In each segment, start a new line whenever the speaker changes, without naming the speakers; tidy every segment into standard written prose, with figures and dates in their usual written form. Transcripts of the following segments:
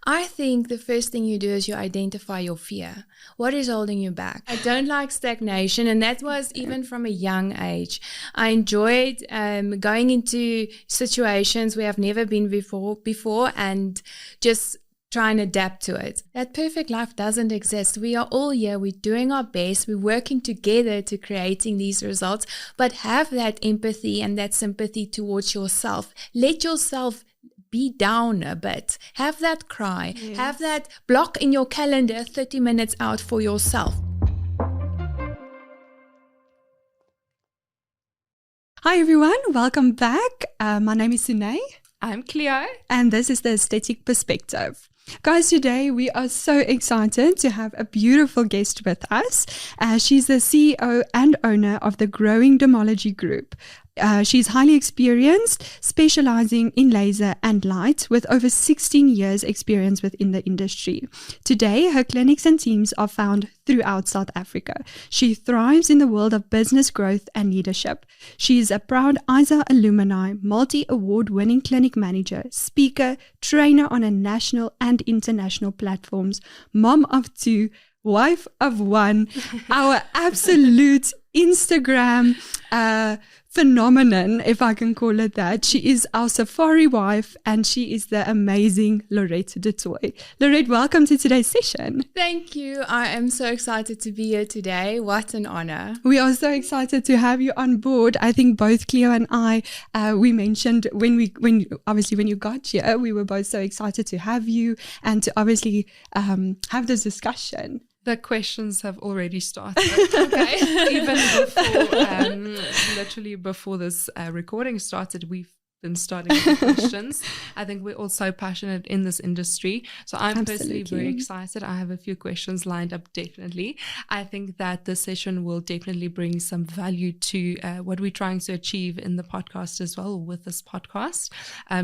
I think the first thing you do is you identify your fear. What is holding you back? I don't like stagnation, and that was even from a young age. I enjoyed going into situations where I've never been before and just try and adapt to it. That perfect life doesn't exist. We are all here. We're doing our best. We're working together to creating these results, but have that empathy and that sympathy towards yourself. Let yourself be down a bit. Have that cry. Yes. Have that block in your calendar 30 minutes out for yourself.
Hi everyone, welcome back. My name is Sunay.
I'm Cleo.
And this is The Aesthetic Perspective. Guys, today we are so excited to have a beautiful guest with us. She's the CEO and owner of the Growing Dermology Group. She's highly experienced, specializing in laser and light with over 16 years experience within the industry. Today, her clinics and teams are found throughout South Africa. She thrives in the world of business growth and leadership. She is a proud ISA alumni, multi-award winning clinic manager, speaker, trainer on a national and international platforms, mom of two, wife of one, our absolute Instagram phenomenon, if I can call it that. She is our safari wife, and she is the amazing Lourette du Toit. Lourette, welcome to today's session.
Thank you. I am so excited to be here today. What an honor.
We are so excited to have you on board. I think both Cleo and I, we mentioned when you got here, we were both so excited to have you and to obviously have this discussion.
The questions have already started. Okay. Even before, literally before this recording started, we've been starting with the questions. I think we're all so passionate in this industry. So I'm personally very excited. I have a few questions lined up, definitely. I think that this session will definitely bring some value to what we're trying to achieve in the podcast as well with this podcast.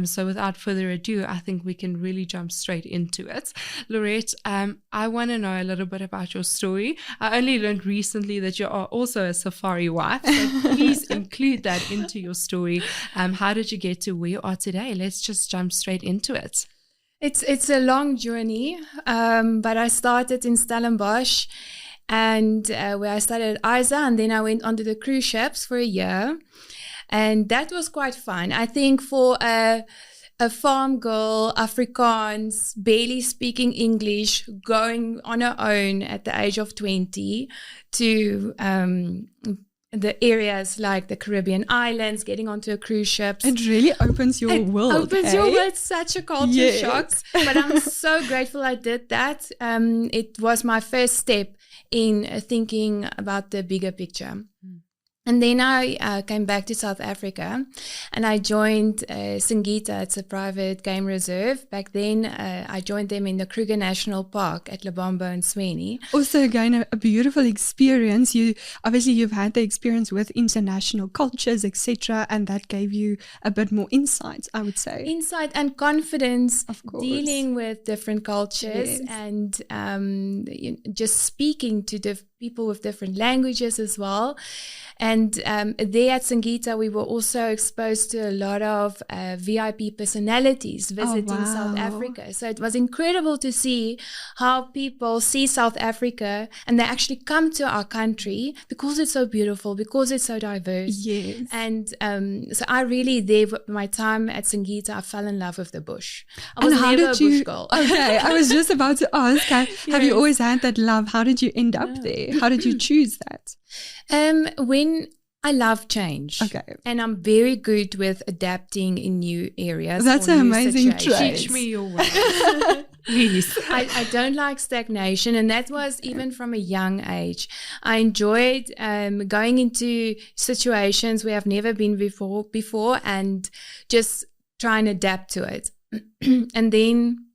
So without further ado, I think we can really jump straight into it. Lourette, I want to know a little bit about your story. I only learned recently that you are also a safari wife. So please include that into your story. How did you get to where you are today? Let's just jump straight into it.
It's a long journey, but I started in Stellenbosch, and where I started at ISA, and then I went onto the cruise ships for a year, and that was quite fun. I think for a farm girl, Afrikaans, barely speaking English, going on her own at the age of 20 to the areas like the Caribbean islands, getting onto a cruise ship.
It really opens your world.
Your world. It's such a culture shock. But I'm so grateful I did that. It was my first step in thinking about the bigger picture. And then I came back to South Africa and I joined Singita. It's a private game reserve. Back then, I joined them in the Kruger National Park at Lebombo and Sweni.
Also, again, a beautiful experience. You've had the experience with international cultures, etc., and that gave you a bit more insight, I would say.
Insight and confidence,
of course, dealing
with different cultures, and just speaking to people with different languages as well. And there at Singita, we were also exposed to a lot of VIP personalities visiting South Africa. So it was incredible to see how people see South Africa and they actually come to our country because it's so beautiful, because it's so diverse.
Yes.
And so I really, my time at Singita, I fell in love with the bush. I was never a bush girl.
Okay, I was just about to ask, have you always had that love? How did you end up there? How did you choose that?
When I love change.
Okay.
And I'm very good with adapting in new areas.
That's an amazing trait.
Teach me your way. Please.
I don't like stagnation, and that was even from a young age. I enjoyed going into situations where I've never been before and just try and adapt to it. And then,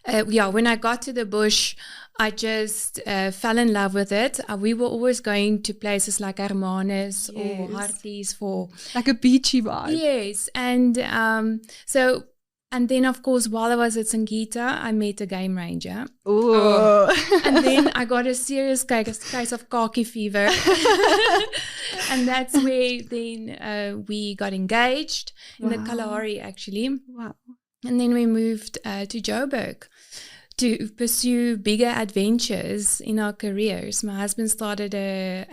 when I got to the bush, I just fell in love with it. We were always going to places like Hermanus or Harties for...
like a beachy vibe.
Yes. And and then, of course, while I was at Singita, I met a game ranger.
Ooh.
And then I got a serious case of khaki fever. And that's where then we got engaged in the Kalahari, actually.
Wow.
And then we moved to Joburg to pursue bigger adventures in our careers. My husband started a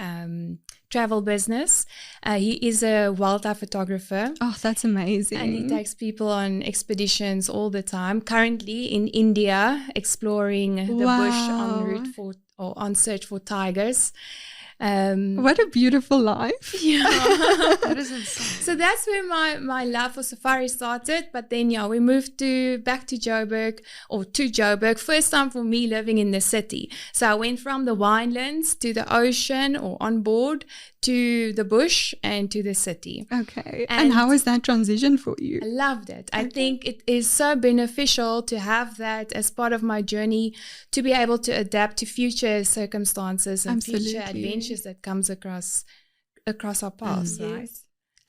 travel business. He is a wildlife photographer.
Oh, that's amazing.
And he takes people on expeditions all the time. Currently in India, exploring the bush en route for or on search for tigers.
What a beautiful life.
Yeah.
That is insane.
So that's where my love for safari started. But then, we moved back to Joburg. First time for me living in the city. So I went from the winelands to the ocean or on board to the bush and to the city.
Okay. And how was that transition for you?
I loved it. I think it is so beneficial to have that as part of my journey, to be able to adapt to future circumstances and future adventures that comes across our paths, right?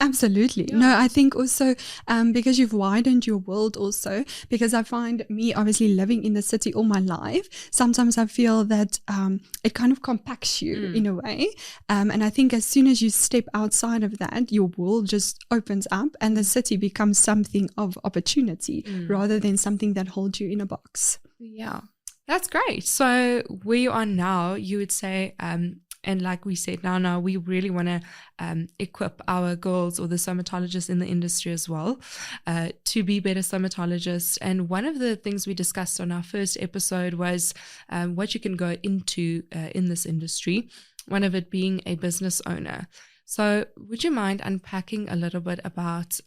Absolutely. Yeah. No, I think also because you've widened your world also, because I find me obviously living in the city all my life, sometimes I feel that it kind of compacts you in a way. And I think as soon as you step outside of that, your world just opens up and the city becomes something of opportunity rather than something that holds you in a box.
Yeah.
That's great. So where you are now, you would say, and like we said, now we really want to equip our girls or the stomatologists in the industry as well to be better stomatologists. And one of the things we discussed on our first episode was what you can go into in this industry, one of it being a business owner. So would you mind unpacking a little bit about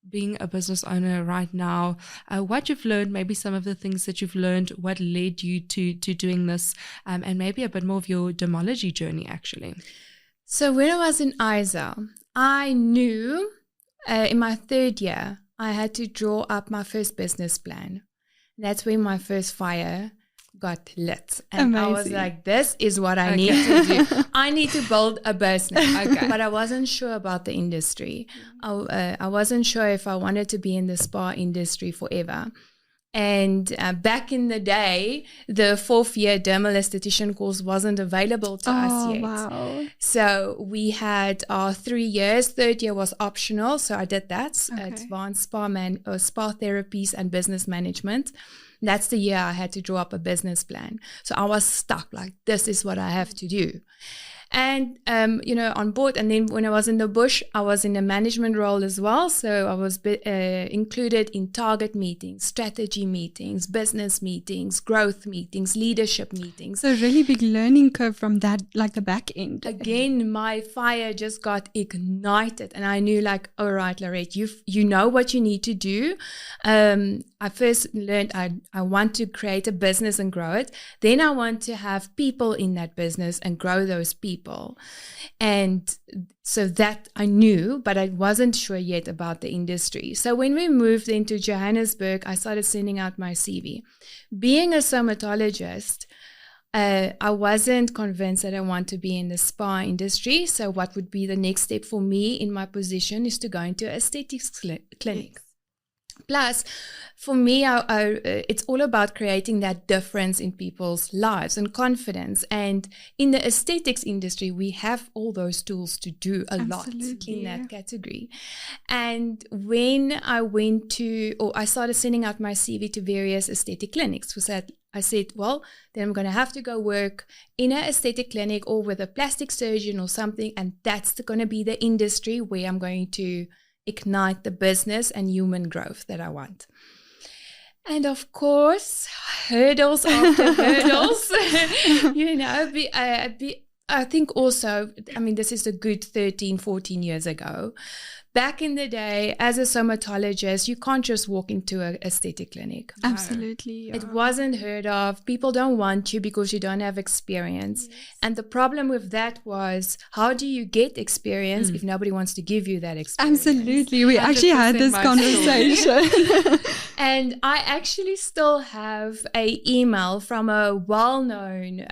being a business owner right now, what you've learned, maybe some of the things that you've learned, what led you to doing this, and maybe a bit more of your dermology journey, actually.
So when I was in ISA, I knew in my third year, I had to draw up my first business plan. That's when my first fire got lit. And I was like, this is what I need to do. I need to build a business. But I wasn't sure about the industry. I wasn't sure if I wanted to be in the spa industry forever. And back in the day, the 4th-year dermal esthetician course wasn't available to us yet.
Wow.
So we had our 3 years. 3rd year was optional. So I did that. Advanced spa therapies and business management. That's the year I had to draw up a business plan. So I was stuck, like, this is what I have to do. And, on board. And then when I was in the bush, I was in a management role as well. So I was included in target meetings, strategy meetings, business meetings, growth meetings, leadership meetings.
So really big learning curve from that, like the back end.
Again, my fire just got ignited. And I knew, like, all right, Lourette, you know what you need to do. I first learned I want to create a business and grow it. Then I want to have people in that business and grow those people. And so that I knew, but I wasn't sure yet about the industry. So when we moved into Johannesburg, I started sending out my CV. Being a stomatologist, I wasn't convinced that I want to be in the spa industry. So what would be the next step for me in my position is to go into aesthetics clinic. Yes. Plus, for me, it's all about creating that difference in people's lives and confidence. And in the aesthetics industry, we have all those tools to do a lot in that category. And when I started sending out my CV to various aesthetic clinics, I said, well, then I'm going to have to go work in an aesthetic clinic or with a plastic surgeon or something. And that's going to be the industry where I'm going to ignite the business and human growth that I want. And of course, hurdles after hurdles. I think also, this is a good 13, 14 years ago. Back in the day, as a stomatologist, you can't just walk into an aesthetic clinic.
Absolutely.
No. It wasn't heard of. People don't want you because you don't have experience. Yes. And the problem with that was, how do you get experience if nobody wants to give you that experience?
Absolutely. We actually had this conversation.
And I actually still have an email from a well-known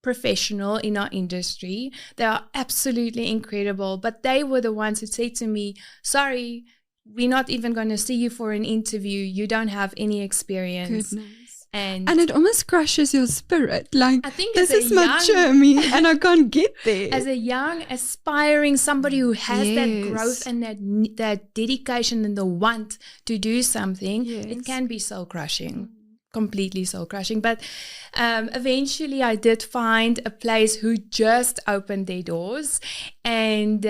professional in our industry. They are absolutely incredible, but they were the ones who said to me, sorry, we're not even going to see you for an interview. You don't have any experience.
Goodness.
And
it almost crushes your spirit. Like,
I think
this
as a
is my
young-
journey and I can't get there.
as a young, aspiring somebody who has that
Yes.
growth and that dedication and the want to do something,
Yes.
it can be soul crushing, completely soul crushing. But eventually I did find a place who just opened their doors, and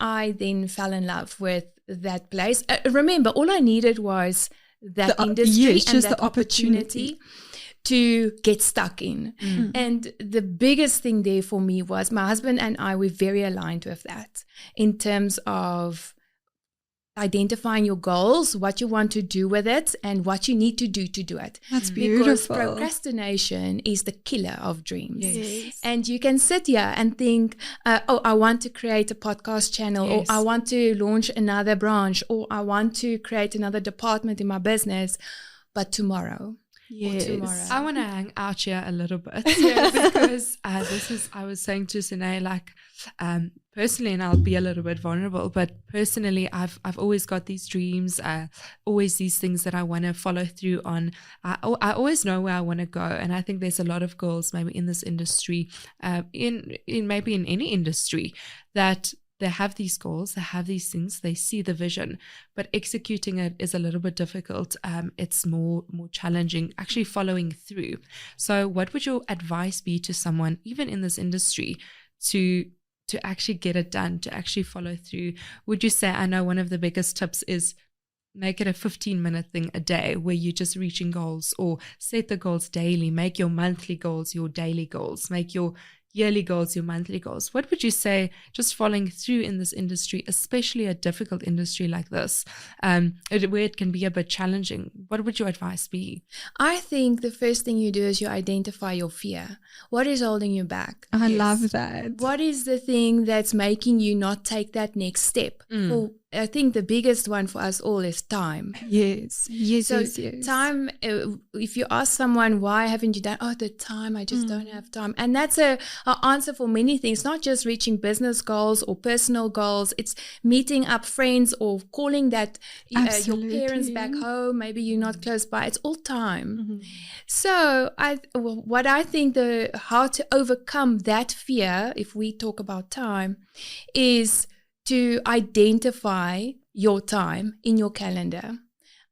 I then fell in love with that place. Remember, all I needed was that industry
yes,
and
just
that
the opportunity
to get stuck in. And the biggest thing there for me was my husband and I were very aligned with that in terms of identifying your goals, what you want to do with it, and what you need to do it.
That's
Because
beautiful.
procrastination is the killer of dreams.
Yes.
And you can sit here and think, I want to create a podcast channel,
Yes.
or I want to launch another branch, or I want to create another department in my business, but tomorrow.
Yes.
tomorrow.
I want to hang out here a little bit because I was saying to Sine, like, personally, and I'll be a little bit vulnerable, but personally, I've always got these dreams, always these things that I want to follow through on. I always know where I want to go, and I think there's a lot of girls maybe in this industry, in maybe in any industry, that they have these goals, they have these things, they see the vision, but executing it is a little bit difficult. It's more challenging actually following through. So what would your advice be to someone, even in this industry, to actually get it done, to actually follow through? Would you say, I know one of the biggest tips is make it a 15-minute thing a day where you're just reaching goals, or set the goals daily, make your monthly goals your daily goals, make your yearly goals your monthly goals. What would you say, just following through in this industry, especially a difficult industry like this, where it can be a bit challenging? What would your advice be?
I think the first thing you do is you identify your fear. What is holding you back?
I love that.
What is the thing that's making you not take that next step? Well, I think the biggest one for us all is time.
Yes.
So time, if you ask someone, why haven't you done? Oh, the time, I just don't have time. And that's a answer for many things, not just reaching business goals or personal goals. It's meeting up friends or calling that your parents back home. Maybe you're not close by. It's all time. So what I think how to overcome that fear, if we talk about time, is to identify your time in your calendar.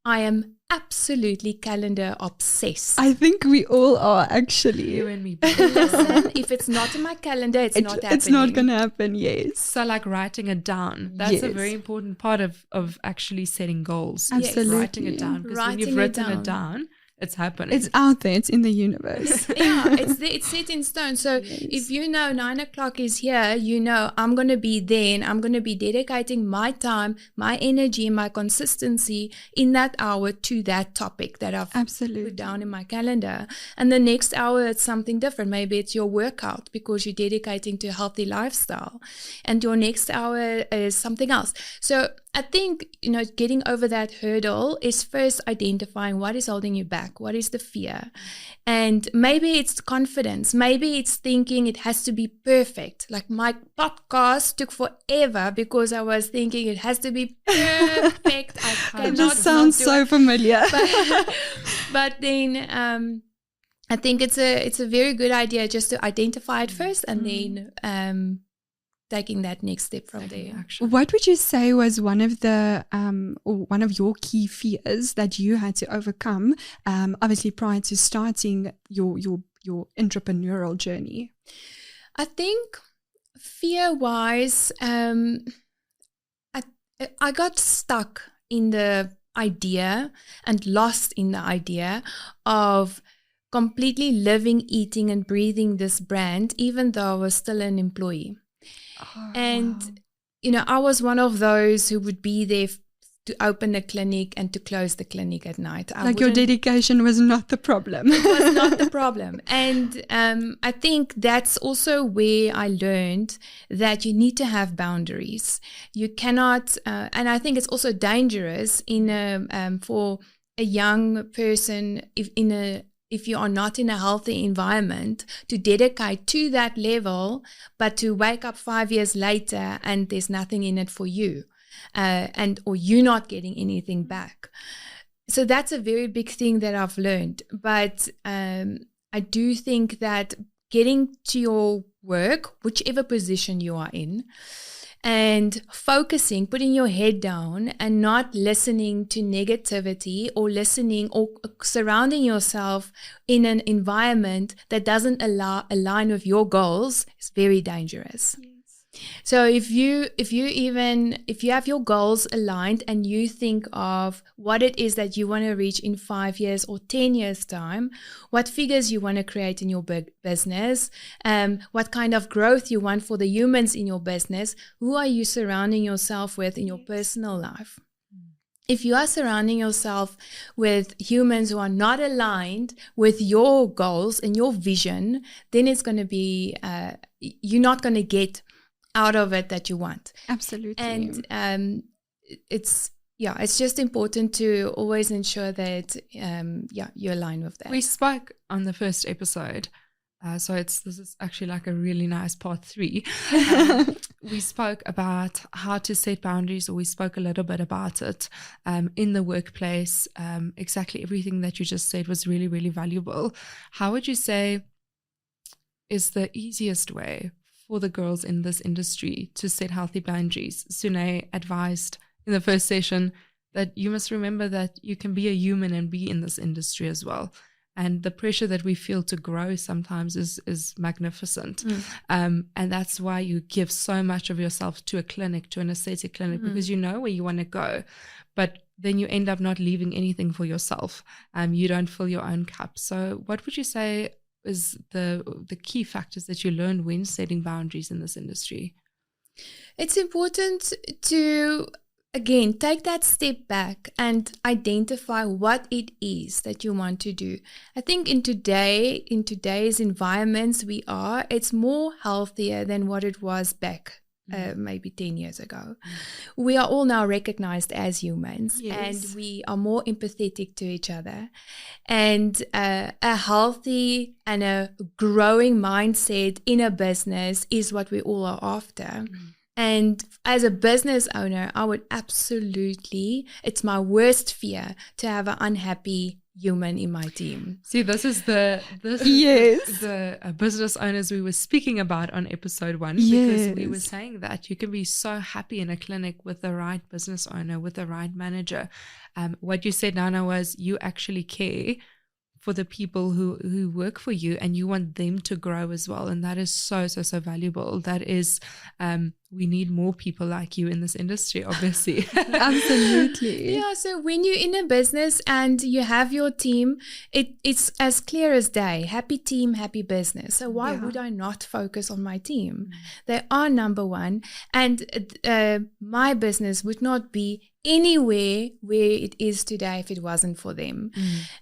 I am absolutely calendar obsessed.
I think we all are, actually.
You and me.
Listen, if it's not in my calendar, it's not happening.
It's not going to happen, yes.
So like writing it down, that's a
Yes.
very important part of actually setting goals.
Absolutely.
Writing it down. Because when you've
Writing it
written it
down.
down, it's happening.
It's out there. It's in the universe.
Yeah, it's set in stone. So if you know 9 o'clock is here, you know I'm going to be there, and I'm going to be dedicating my time, my energy, my consistency in that hour to that topic that I've
Absolutely.
put down in my calendar. And the next hour, it's something different. Maybe it's your workout because you're dedicating to a healthy lifestyle. And your next hour is something else. So I think, getting over that hurdle is first identifying what is holding you back. What is the fear? And maybe it's confidence. Maybe it's thinking it has to be perfect. Like my podcast took forever because I was thinking it has to be perfect. I cannot
It just sounds
not do
so
it.
familiar.
But then I think it's a very good idea just to identify it first, and then taking that next step from there.
Action.
What would you say was one of the or one of your key fears that you had to overcome, obviously prior to starting your entrepreneurial journey?
I think fear-wise, I got stuck in the idea and lost in the idea of completely living, eating, and breathing this brand, even though I was still an employee. And, I was one of those who would be there to open the clinic and to close the clinic at night.
Like your dedication was not the problem.
It was not the problem. And I think that's also where I learned that you need to have boundaries. You cannot, and I think it's also dangerous for a young person if you are not in a healthy environment, to dedicate to that level, but to wake up 5 years later and there's nothing in it for you, or you're not getting anything back. so that's a very big thing that I've learned. But I do think that getting to your work, whichever position you are in, and focusing, putting your head down and not listening to negativity or listening or surrounding yourself in an environment that doesn't align with your goals is very dangerous. So if you have your goals aligned and you think of what it is that you want to reach in 5 years or 10 years time, what figures you want to create in your business, what kind of growth you want for the humans in your business, who are you surrounding yourself with in your personal life? If you are surrounding yourself with humans who are not aligned with your goals and your vision, then it's going to be, you're not going to get out of it that you want.
Absolutely.
And it's just important to always ensure that you align with that.
We spoke on the first episode, so this is actually like a really nice part 3. We spoke about how to set boundaries, or we spoke a little bit about it in the workplace. Exactly everything that you just said was really, really valuable. How would you say is the easiest way for the girls in this industry to set healthy boundaries? Sune advised in the first session that you must remember that you can be a human and be in this industry as well. And the pressure that we feel to grow sometimes is magnificent. And that's why you give so much of yourself to a clinic, to an aesthetic clinic, because you know where you want to go. But then you end up not leaving anything for yourself. You don't fill your own cup. So what would you say is the key factors that you learned when setting boundaries in this industry?
It's important to, again, take that step back and identify what it is that you want to do. I think in today's environments it's more healthier than what it was back maybe 10 years ago. We are all now recognized as humans, and we are more empathetic to each other. And a healthy and a growing mindset in a business is what we all are after. And as a business owner, I would absolutely, it's my worst fear to have an unhappy human in my team.
See, this is the business owners we were speaking about on episode 1, because we were saying that you can be so happy in a clinic with the right business owner, with the right manager. What you said, Nana, was you actually care for the people who work for you, and you want them to grow as well. And that is so valuable. That is, we need more people like you in this industry, obviously.
Absolutely.
Yeah, so when you're in a business and you have your team, it's as clear as day. Happy team, happy business. So why would I not focus on my team? They are number one. And my business would not be anywhere where it is today if it wasn't for them.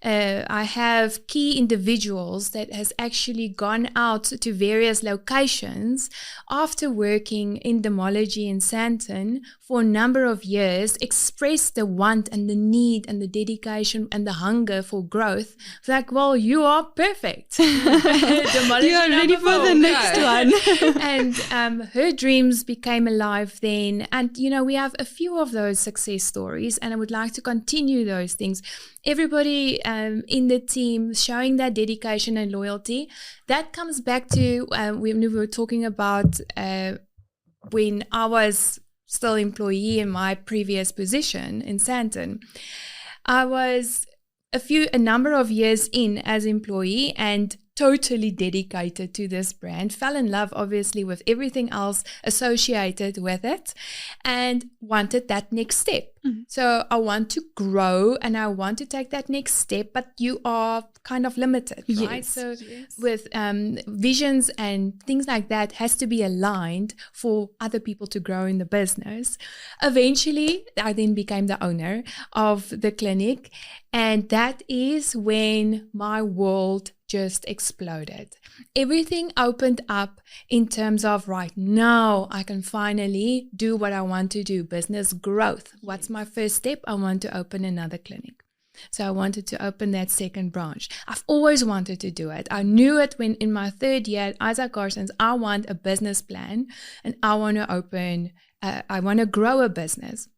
I have key individuals that has actually gone out to various locations after working in dermology in Sandton for a number of years, expressed the want and the need and the dedication and the hunger for growth. It's like, well, you are perfect.
You are ready for the next one.
And her dreams became alive then. And, we have a few of those success stories, and I would like to continue those things. Everybody in the team showing that dedication and loyalty. That comes back to when we were talking about when I was still employee in my previous position in Sandton. I was a number of years in as employee and totally dedicated to this brand, fell in love obviously with everything else associated with it, and wanted that next step. So I want to grow and I want to take that next step, but you are kind of limited, right? So with visions and things like that has to be aligned for other people to grow in the business. Eventually, I then became the owner of the clinic, and that is when my world just exploded. Everything opened up in terms of right now I can finally do what I want to do, business growth. What's my first step? I want to open another clinic. So I wanted to open that second branch. I've always wanted to do it. I knew it when in my 3rd year at Isaac Carson's, I want a business plan and I want to grow a business.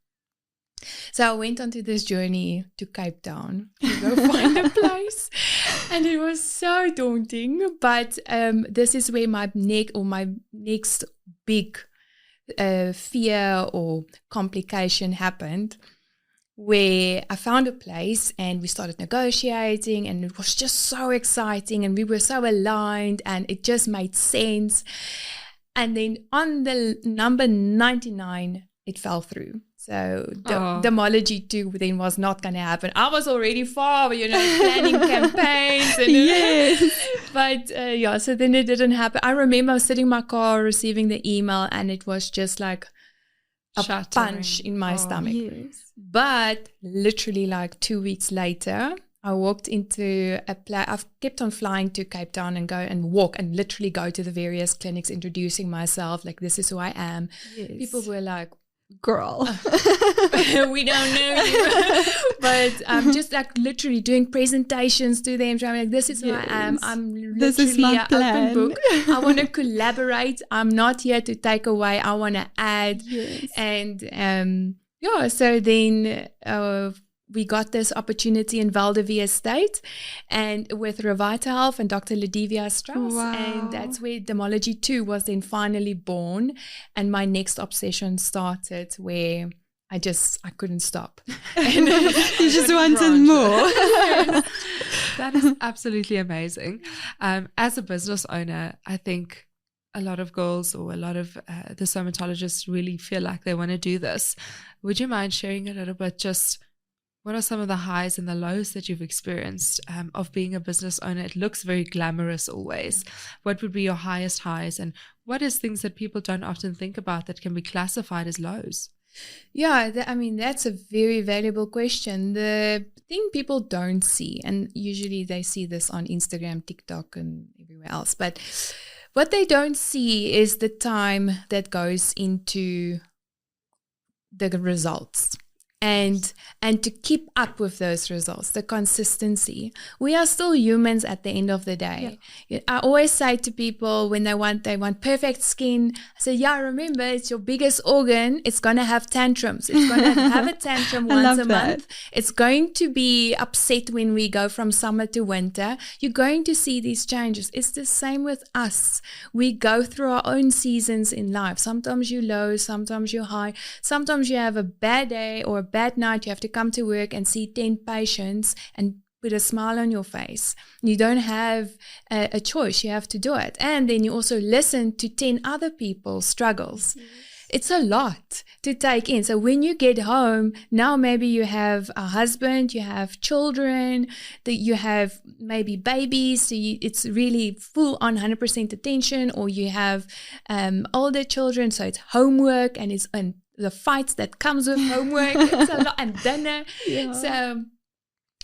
So I went onto this journey to Cape Town to go find a place, and it was so daunting. But this is where my next big fear or complication happened, where I found a place and we started negotiating, and it was just so exciting, and we were so aligned, and it just made sense. And then on the number 99, it fell through. So Dermology 2 then was not going to happen. I was already far, planning campaigns. And,
Yes.
But so then it didn't happen. I remember I was sitting in my car receiving the email, and it was just like a punch in my stomach.
Yes.
But literally like 2 weeks later, I walked into I've kept on flying to Cape Town and go and walk and literally go to the various clinics, introducing myself, like, this is who I am.
Yes.
People were like,
girl,
we don't know you. But I'm just like literally doing presentations to them, trying like, this is who I am. I'm literally an open book. I want to collaborate. I'm not here to take away. I want to add.
Yes.
And so then we got this opportunity in Valdevie Estate, and with Revita Health and Dr. Ladivia Strauss.
Wow.
And that's where Dermology 2 was then finally born. And my next obsession started, where I couldn't stop. And
you just wanted more.
That is absolutely amazing. As a business owner, I think a lot of girls or a lot of the somatologists really feel like they want to do this. Would you mind sharing a little bit just what are some of the highs and the lows that you've experienced of being a business owner? It looks very glamorous always. What would be your highest highs, and what is things that people don't often think about that can be classified as lows?
Yeah, that's a very valuable question. The thing people don't see, and usually they see this on Instagram, TikTok, and everywhere else, but what they don't see is the time that goes into the results. And to keep up with those results, the consistency. We are still humans at the end of the day. Yeah. I always say to people when they want perfect skin, I say, remember, it's your biggest organ. It's going to have tantrums. It's going to have a tantrum once a month. It's going to be upset when we go from summer to winter. You're going to see these changes. It's the same with us. We go through our own seasons in life. Sometimes you're low, sometimes you're high. Sometimes you have a bad day or a bad night. You have to come to work and see 10 patients and put a smile on your face. You don't have a choice. You have to do it. And then you also listen to 10 other people's struggles. Mm-hmm. It's a lot to take in. So when you get home, now maybe you have a husband, you have children, that you have maybe babies, so it's really full on 100% attention, or you have older children, so it's homework and the fights that comes with homework. It's a lot, and dinner. Yeah. So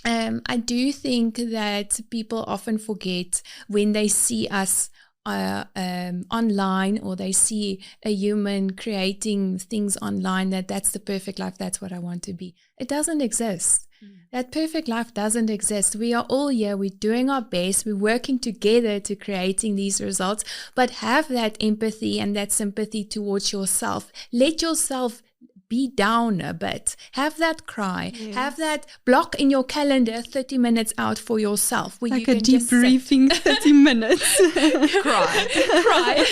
I do think that people often forget when they see us online, or they see a human creating things online, that's the perfect life. That's what I want to be. It doesn't exist. That perfect life doesn't exist. We are all here. We're doing our best. We're working together to creating these results. But have that empathy and that sympathy towards yourself. Let yourself be down a bit. Have that cry. Yes. Have that block in your calendar 30 minutes out for yourself. Where
like
you
a
can
debriefing 30 minutes.
Cry.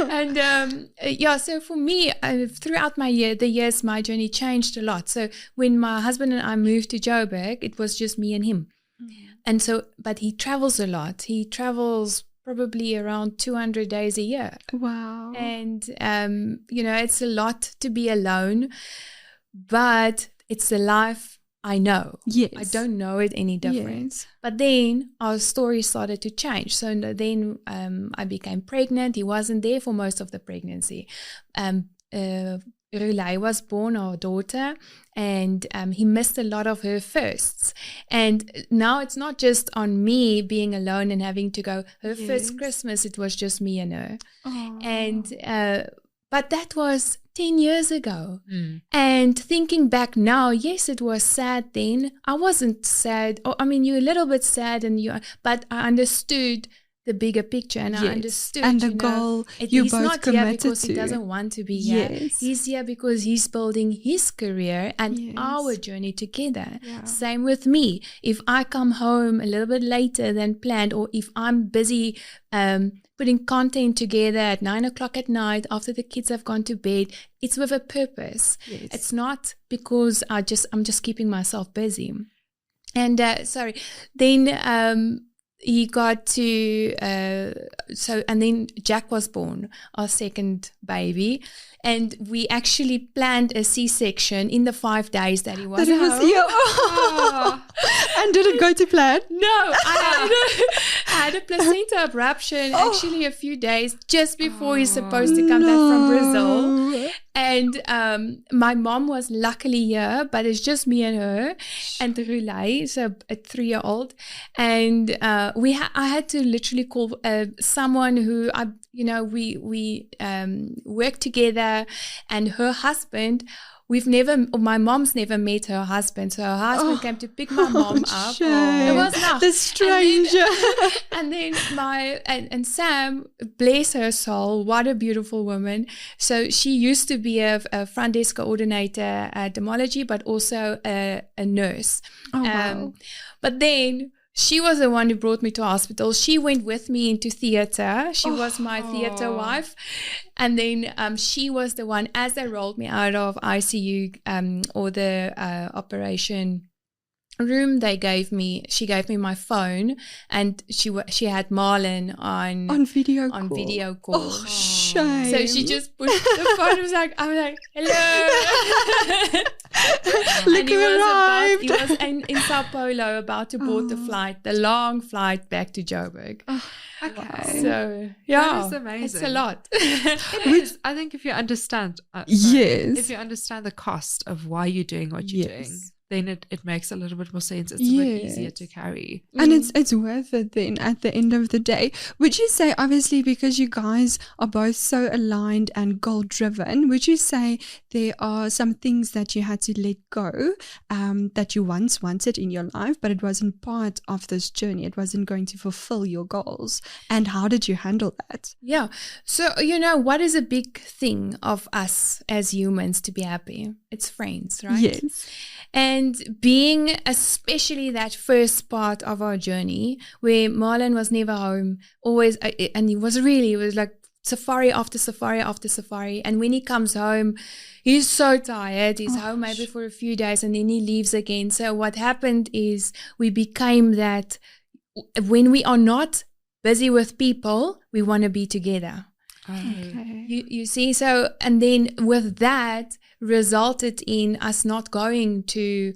And so for me, throughout the years, my journey changed a lot. So when my husband and I moved to Joburg, it was just me and him. Mm-hmm. And so, but he travels a lot. He travels probably around 200 days a year.
Wow.
And, it's a lot to be alone, but it's the life I know.
Yes.
I don't know it any different. Yes. But then our story started to change. So then I became pregnant. He wasn't there for most of the pregnancy. Rulay was born, our daughter, and he missed a lot of her firsts. And now it's not just on me being alone and having to go. Her first Christmas, it was just me and her. Aww. And but that was 10 years ago. Mm. And thinking back now, yes, it was sad then. I wasn't sad. You're a little bit sad, but I understood the bigger picture, and I understood.
And the goal you
he's
both
not
committed
here because
to.
he doesn't want to be here.
Yes.
He's here because he's building his career and our journey together.
Yeah.
Same with me. If I come home a little bit later than planned, or if I'm busy putting content together at 9 o'clock at night after the kids have gone to bed, it's with a purpose.
Yes.
It's not because I'm just keeping myself busy. And then he got to and then Jack was born, our second baby, and we actually planned a C-section in the 5 days that he was home.
And did it go to plan?
No, I had a placenta abruption actually a few days just before he's supposed to come back from Brazil. And my mom was luckily here, but it's just me and her and Roulet, so a 3-year-old. And I had to literally call someone who we work together, and her husband. My mom's never met her husband, so her husband came to pick my mom up.
Shame.
It was not
the stranger.
And then and Sam, bless her soul, what a beautiful woman. So she used to be a front desk coordinator at Dermology, but also a nurse.
Oh, wow.
But then she was the one who brought me to hospital. She went with me into theater. She was my theater wife. And then she was the one, as they rolled me out of ICU or the operation room, she gave me my phone, and she had Marlon on
video call.
Oh,
shame.
So she just pushed the phone. I was like, hello.
Look
and
who arrived.
He was in Sao Paulo, about to board the long flight back to Joburg.
Okay.
So
that is amazing.
It's a lot.
It is. I think if you understand, if you understand the cost of why you're doing what you're doing, then it makes a little bit more sense. It's a bit easier to carry.
And it's worth it then at the end of the day. Would you say, obviously, because you guys are both so aligned and goal driven, would you say there are some things that you had to let go that you once wanted in your life, but it wasn't part of this journey? It wasn't going to fulfill your goals. And how did you handle that?
Yeah. So, what is a big thing of us as humans to be happy? It's friends, right?
Yes.
And being especially that first part of our journey where Marlon was never home, always, and it was like safari after safari after safari. And when he comes home, he's so tired. He's home maybe for a few days and then he leaves again. So what happened is we became that when we are not busy with people, we want to be together.
Okay.
You see, so, and then with that resulted in us not going to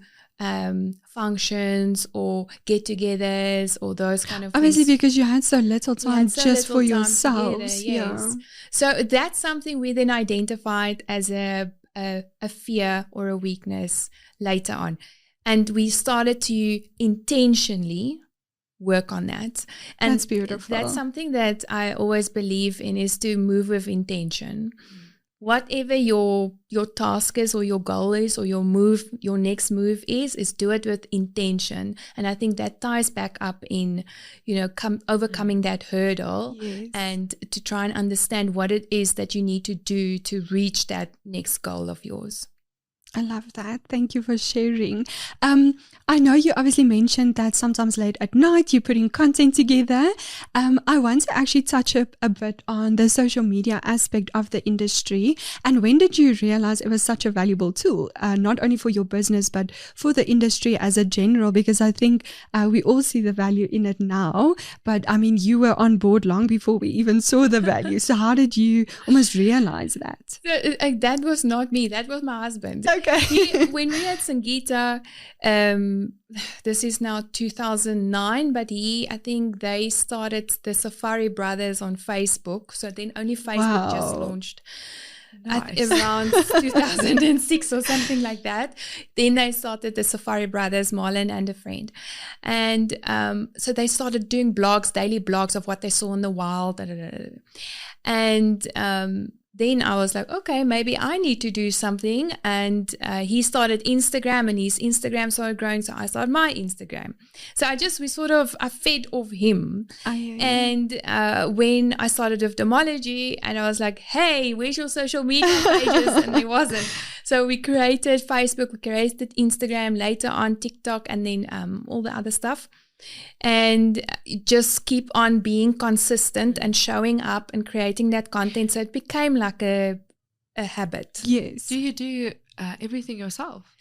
functions or get-togethers or those kind of
obviously
things.
Because you had so little time just for yourselves.
Together, yes. So that's something we then identified as a fear or a weakness later on, and we started to intentionally work on that. And
that's beautiful.
That's something that I always believe in, is to move with intention. Whatever your task is or your goal is or your next move is do it with intention. And I think that ties back up in, overcoming that hurdle and to try and understand what it is that you need to do to reach that next goal of yours.
I love that. Thank you for sharing. I know you obviously mentioned that sometimes late at night you're putting content together. I want to actually touch up a bit on the social media aspect of the industry. And when did you realize it was such a valuable tool, not only for your business, but for the industry as a general? Because I think we all see the value in it now. But I mean, you were on board long before we even saw the value. So how did you almost realize that?
That was not me. That was my husband.
Okay.
When we had Sangeeta, this is now 2009, but I think they started the Safari Brothers on Facebook. So then only Facebook just launched. Nice. Around 2006 or something like that. Then they started the Safari Brothers, Marlon and a friend. And so they started doing blogs, daily blogs of what they saw in the wild. And then I was like, okay, maybe I need to do something. And he started Instagram, and his Instagram started growing. So I started my Instagram. So I fed off him. And when I started with Dermology, and I was like, hey, where's your social media pages? And there wasn't. So we created Facebook, we created Instagram, later on TikTok, and then all the other stuff. And just keep on being consistent and showing up and creating that content. So it became like a habit.
Yes.
Do you do everything yourself?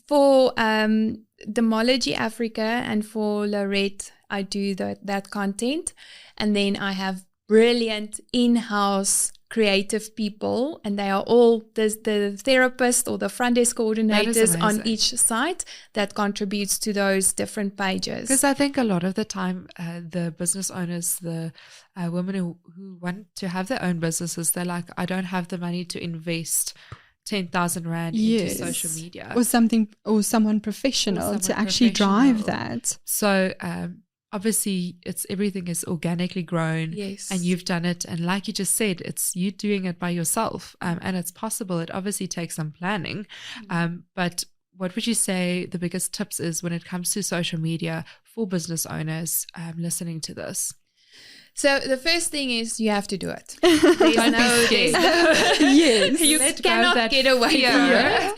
For Dermology Africa and for Lourette, I do that content. And then I have brilliant in-house creative people, and they are all the therapist or the front desk coordinators on each site that contributes to those different pages.
Because I think a lot of the time the business owners, the women who want to have their own businesses, they're like, I don't have the money to invest 10,000 Rand into social media.
Or someone professional to actually drive that.
So obviously everything is organically grown, and you've done it, and like you just said, it's you doing it by yourself, and it's possible. It obviously takes some planning, but what would you say the biggest tips is when it comes to social media for business owners listening to this?
So the first thing is you have to do it. Yes, you cannot get away from it.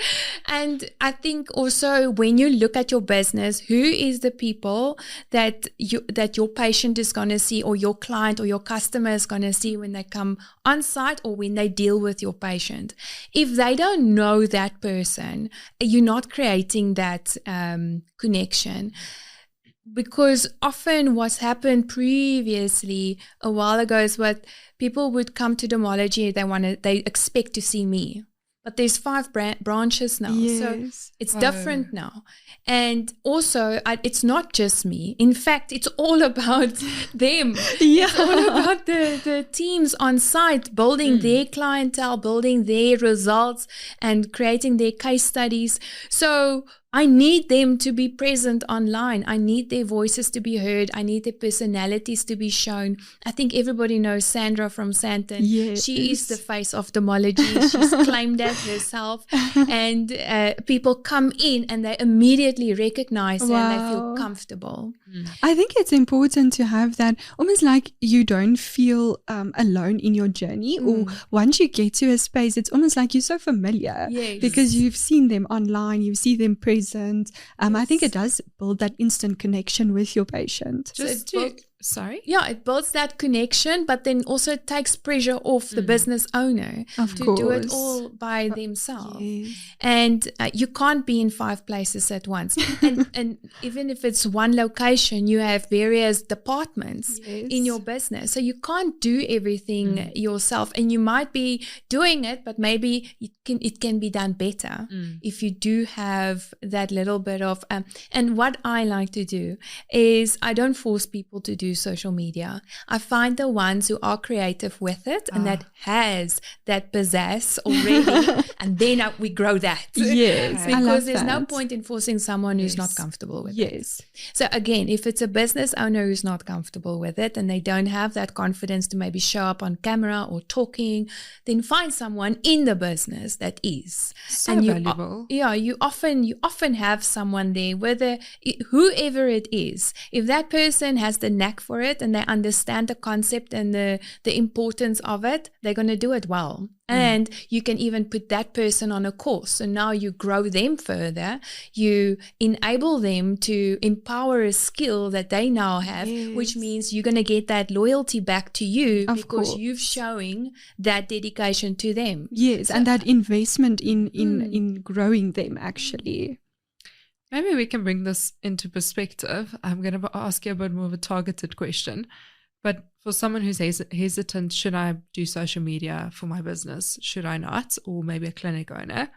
And I think also when you look at your business, who is the people that your patient is going to see, or your client or your customer is going to see when they come on site or when they deal with your patient? If they don't know that person, you're not creating that connection. Because often what's happened previously a while ago is what people would come to Dermology, they expect to see me. But there's 5 branches now.
Yes.
So it's different now. And also, it's not just me. In fact, it's all about them. It's all about the teams on site, building their clientele, building their results, and creating their case studies. So I need them to be present online. I need their voices to be heard. I need their personalities to be shown. I think everybody knows Sandra from Santon.
Yes.
She is the face of Dermology. She's claimed that herself. And people come in and they immediately recognize her and they feel comfortable.
I think it's important to have that, almost like you don't feel alone in your journey, or once you get to a space, it's almost like you're so familiar because you've seen them online, you see them present. I think it does build that instant connection with your patient.
It builds that connection, but then also it takes pressure off the business owner to do it all by themselves. And you can't be in 5 places at once. And even if it's one location, you have various departments in your business. So you can't do everything yourself, and you might be doing it, but maybe it can be done better if you do have that little bit of and what I like to do is I don't force people to do social media. I find the ones who are creative with it and that has that pizzazz already, and then we grow that.
Yes,
because there's no point in forcing someone who's not comfortable with it. So again, if it's a business owner who's not comfortable with it and they don't have that confidence to maybe show up on camera or talking, then find someone in the business that is.
So valuable.
You often have someone there, whoever it is. If that person has the knack for it and they understand the concept and the importance of it, they're going to do it well. And you can even put that person on a course. So now you grow them further. You enable them to empower a skill that they now have, which means you're going to get that loyalty back to you because you've showing that dedication to them.
Yes, so, and that investment in growing them actually.
Maybe we can bring this into perspective. I'm going to ask you a bit more of a targeted question. But for someone who's hesitant, should I do social media for my business? Should I not? Or maybe a clinic owner.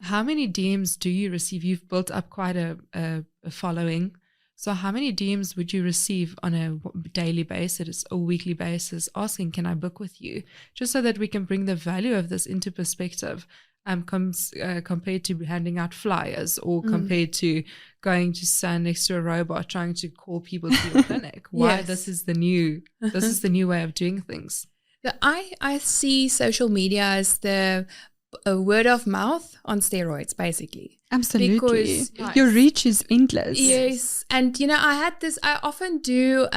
How many DMs do you receive? You've built up quite a following. So how many DMs would you receive on a daily basis or weekly basis asking, can I book with you? Just so that we can bring the value of this into perspective. Compared to handing out flyers or compared to going to stand next to a robot trying to call people to your clinic. Why this is the new way of doing things.
I see social media as the word of mouth on steroids, basically.
Absolutely.
Because
your reach is endless.
Yes. And, I often do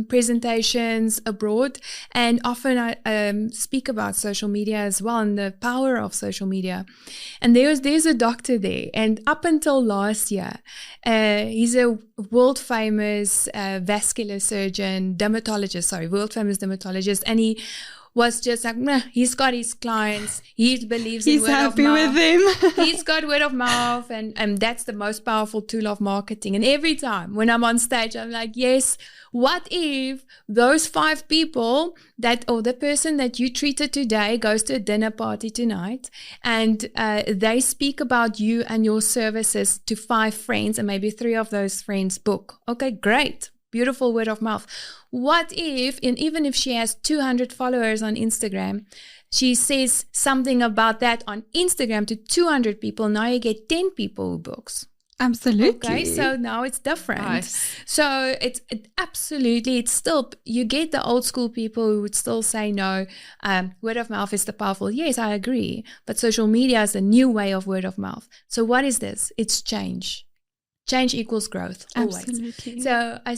presentations abroad, and often I speak about social media as well and the power of social media. And there's a doctor there, and up until last year, he's a world famous vascular surgeon, world famous dermatologist, and he was just like, nah, he's got his clients. He believes in word of mouth.
He's happy with him.
He's got word of mouth, and that's the most powerful tool of marketing. And every time when I'm on stage, I'm like, yes, what if those 5 people or the person that you treated today goes to a dinner party tonight, and they speak about you and your services to 5 friends, and maybe 3 of those friends book. Okay, great. Beautiful word of mouth. What if, and even if she has 200 followers on Instagram, she says something about that on Instagram to 200 people, now you get 10 people who books.
Absolutely.
Okay, so now it's different.
Nice.
So it's still, you get the old school people who would still say no, word of mouth is the powerful. Yes, I agree. But social media is a new way of word of mouth. So what is this? It's change. Change equals growth, always.
Absolutely.
So I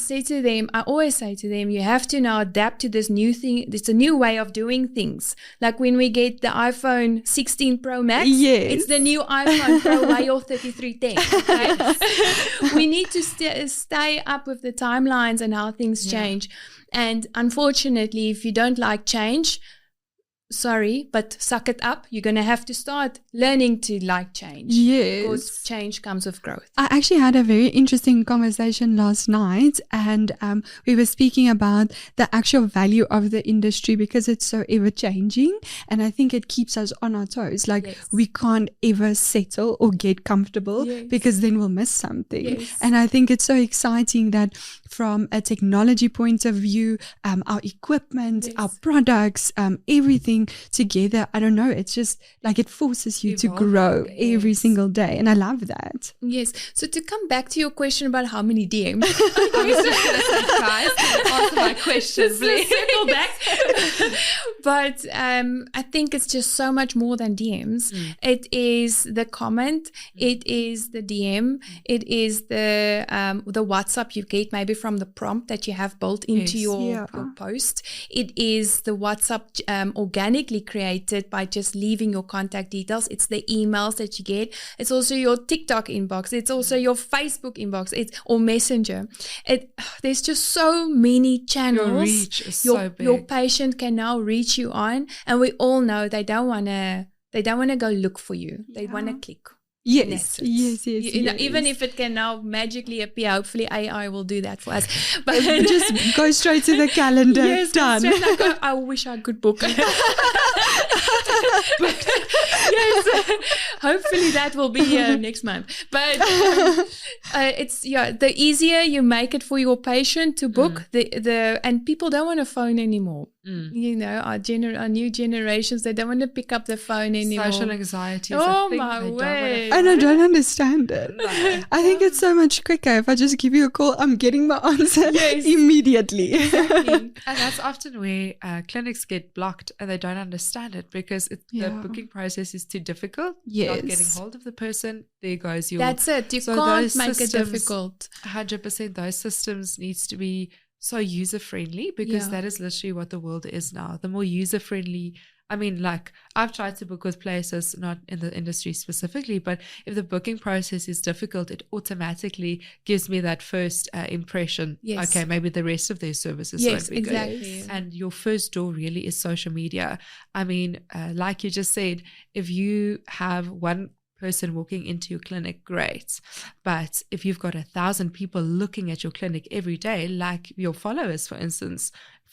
always say to them, you have to now adapt to this new thing. It's a new way of doing things. Like when we get the iPhone 16 Pro Max,
yes,
it's the new iPhone Pro way or 3310. Okay? We need to stay up with the timelines and how things change. And unfortunately, if you don't like change, sorry, but suck it up. You're going to have to start learning to like change.
Yes.
Because change comes with growth.
I actually had a very interesting conversation last night, and we were speaking about the actual value of the industry because it's so ever changing, and I think it keeps us on our toes. Like we can't ever settle or get comfortable because then we'll miss something. And I think it's so exciting that from a technology point of view, our equipment, our products, everything together, I don't know, it's just like it forces you to grow every single day, and I love that.
Yes. So to come back to your question about how many DMs,
I was just going to say, guys, answer my question, please.
Circle back. But I think it's just so much more than DMs. It is the comment, it is the DM, it is the WhatsApp you get maybe from the prompt that you have built into your post. It is the WhatsApp organically created by just leaving your contact details. It's the emails that you get. It's also your TikTok inbox. It's also your Facebook inbox. Or Messenger. There's just so many channels.
Your reach is so big.
Your patient can now reach you on, and we all know they don't want to go look for you. They want to click.
Yes.
Even if it can now magically appear, hopefully AI will do that for us. But
just go straight to the calendar.
Yes,
done.
I wish I could book. But, hopefully that will be next month. But it's the easier you make it for your patient to book, and people don't want to phone anymore. Our new generations, they don't want to pick up the phone anymore.
Social anxiety is
oh
a thing.
My way.
And I don't understand it. No. I think it's so much quicker. If I just give you a call, I'm getting my answer immediately.
Exactly.
And that's often where clinics get blocked and they don't understand it because the booking process is too difficult. Not getting hold of the person. There goes your...
That's it. You can't make it difficult.
100%. Those systems needs to be so user-friendly because that is literally what the world is now. The more user-friendly... I mean, like, I've tried to book with places, not in the industry specifically, but if the booking process is difficult, it automatically gives me that first impression.
Yes.
Okay, maybe the rest of their services won't be
exactly.
good. And your first door really is social media. I mean, like you just said, if you have one person walking into your clinic, great. But if you've got 1,000 people looking at your clinic every day, like your followers, for instance,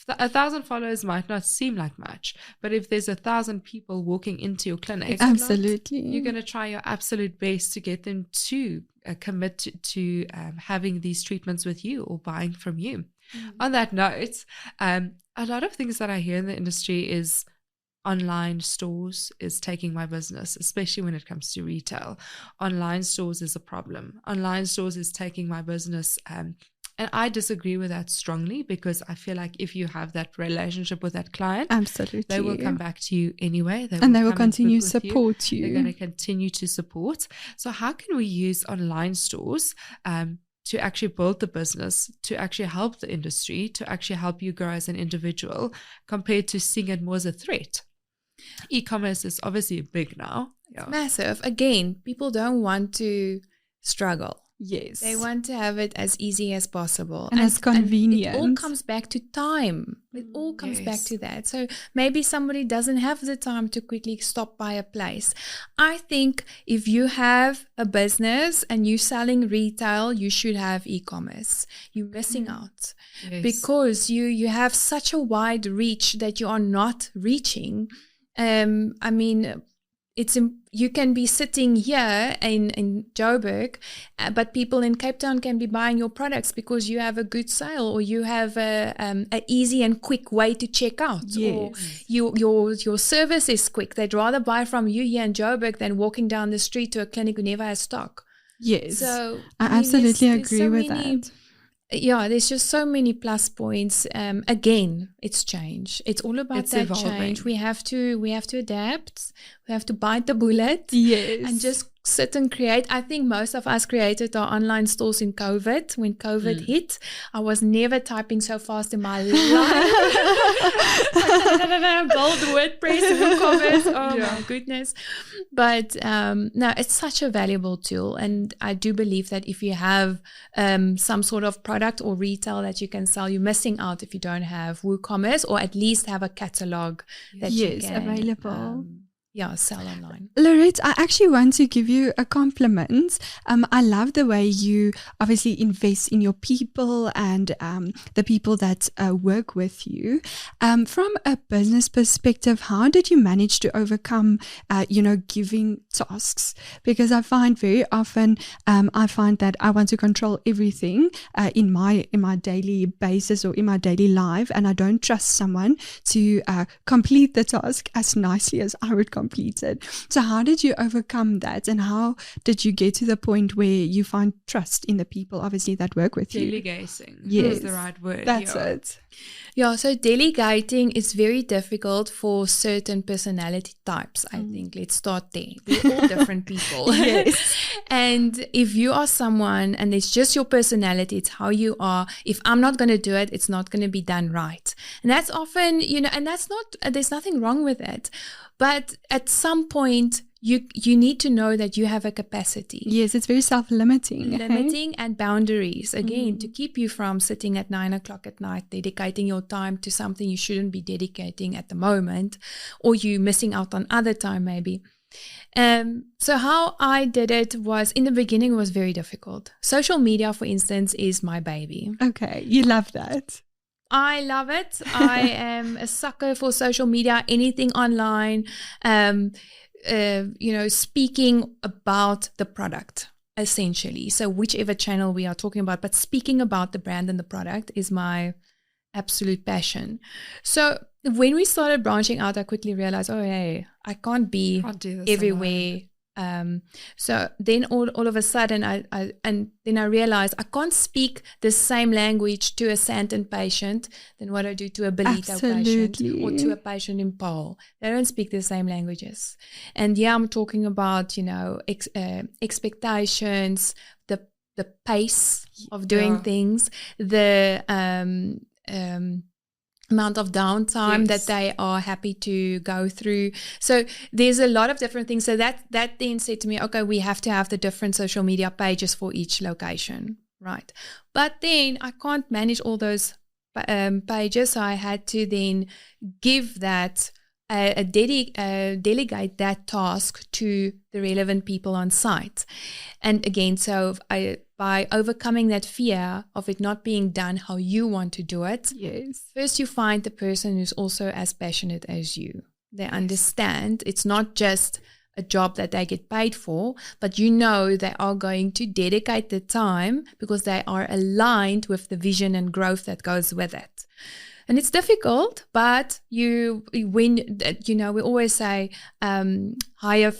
1,000 followers might not seem like much, but if there's 1,000 people walking into your clinic,
absolutely,
you're going to try your absolute best to get them to commit to having these treatments with you or buying from you. On that note, a lot of things that I hear in the industry is online stores is taking my business, especially when it comes to retail. Online stores is a problem. Online stores is taking my business And I disagree with that strongly, because I feel like if you have that relationship with that client,
Absolutely.
they will come back to you anyway.
They will
come
continue
book with
support you.
They're going to continue to support. So how can we use online stores to actually build the business, to actually help the industry, to actually help you grow as an individual, compared to seeing it more as a threat? E-commerce is obviously big now.
It's massive. Again, people don't want to struggle.
Yes.
They want to have it as easy as possible.
And as convenient.
And it all comes back to time. It all comes back to that. So maybe somebody doesn't have the time to quickly stop by a place. I think if you have a business and you're selling retail, you should have e-commerce. You're missing out.
Yes.
Because you have such a wide reach that you are not reaching. I mean, you can be sitting here in Joburg, but people in Cape Town can be buying your products because you have a good sale, or you have a easy and quick way to check out.
Yes.
Or your service is quick. They'd rather buy from you here in Joburg than walking down the street to a clinic who never has stock.
Yes.
So
I absolutely agree with that.
Yeah, there's just so many plus points. Again, it's change. It's all about that
evolving.
change. We have to adapt. We have to bite the bullet.
Yes.
And just sit and create. I think most of us created our online stores in COVID. When COVID hit, I was never typing so fast in my life. Bold WordPress, WooCommerce. Oh my goodness. But no, it's such a valuable tool. And I do believe that if you have some sort of product or retail that you can sell, you're missing out if you don't have WooCommerce, or at least have a catalog that you can
available.
Sell online.
Lourette, I actually want to give you a compliment. I love the way you obviously invest in your people and the people that work with you. From a business perspective, how did you manage to overcome, giving tasks? Because I find very often, that I want to control everything in my daily basis or in my daily life, and I don't trust someone to complete the task as nicely as I would complete it. So how did you overcome that, and how did you get to the point where you find trust in the people obviously that work with you?
Delegating
is
the right word.
That's it.
Yeah, so delegating is very difficult for certain personality types, I think. Let's start there. We're all different people.
Yes.
And if you are someone and it's just your personality, it's how you are, if I'm not going to do it, it's not going to be done right. And that's often, and that's not, there's nothing wrong with it. But at some point, you need to know that you have a capacity.
Yes, it's very self-limiting.
Limiting and boundaries, again, to keep you from sitting at 9 o'clock at night, dedicating your time to something you shouldn't be dedicating at the moment, or you missing out on other time maybe. So how I did it was, in the beginning, it was very difficult. Social media, for instance, is my baby.
Okay, you love that.
I love it. I am a sucker for social media, anything online, speaking about the product, essentially. So whichever channel we are talking about, but speaking about the brand and the product is my absolute passion. So when we started branching out, I quickly realized, I can't be everywhere. So then all of a sudden I realized I can't speak the same language to a Santon patient than what I do to a Belito patient or to a patient in Paarl. They don't speak the same languages. And I'm talking about, expectations, the pace of doing things, the amount of downtime that they are happy to go through. So there's a lot of different things. So that then said to me, okay, we have to have the different social media pages for each location, right? But then I can't manage all those pages, so I had to then give that delegate that task to the relevant people on site. And again, so by overcoming that fear of it not being done how you want to do it, first you find the person who's also as passionate as you. They understand it's not just a job that they get paid for, but they are going to dedicate the time because they are aligned with the vision and growth that goes with it. and it's difficult, but we always say hire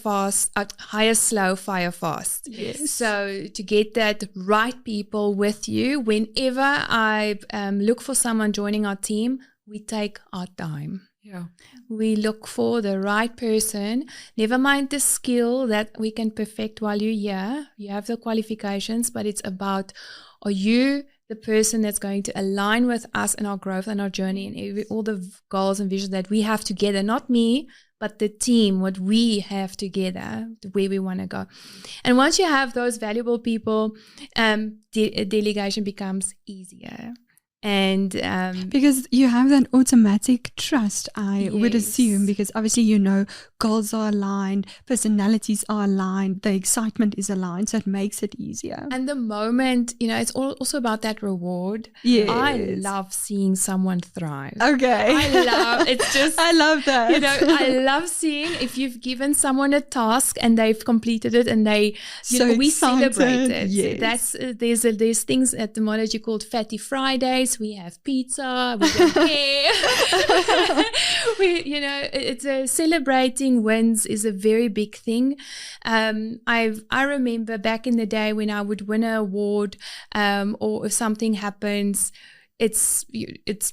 slow, fire fast.
Yes.
So to get that right people with you, whenever I look for someone joining our team, we take our time.
Yeah.
We look for the right person. Never mind the skill that we can perfect while you're here. You have the qualifications, but it's about, are you the person that's going to align with us in our growth and our journey and all the goals and visions that we have together, not me, but the team, what we have together, where we want to go. And once you have those valuable people, delegation becomes easier. And
because you have that automatic trust, I would
Yes.
assume, because obviously goals are aligned, personalities are aligned, the excitement is aligned, so it makes it easier.
And the moment, it's also about that reward.
Yes.
I love seeing someone thrive.
Okay.
I
love that.
I love seeing if you've given someone a task and they've completed it and they, we
excited.
celebrate it.
Yes.
There's things at Dermology called Fatty Fridays. We have pizza. We don't care. It's celebrating wins is a very big thing. I remember back in the day when I would win an award, or if something happens, it's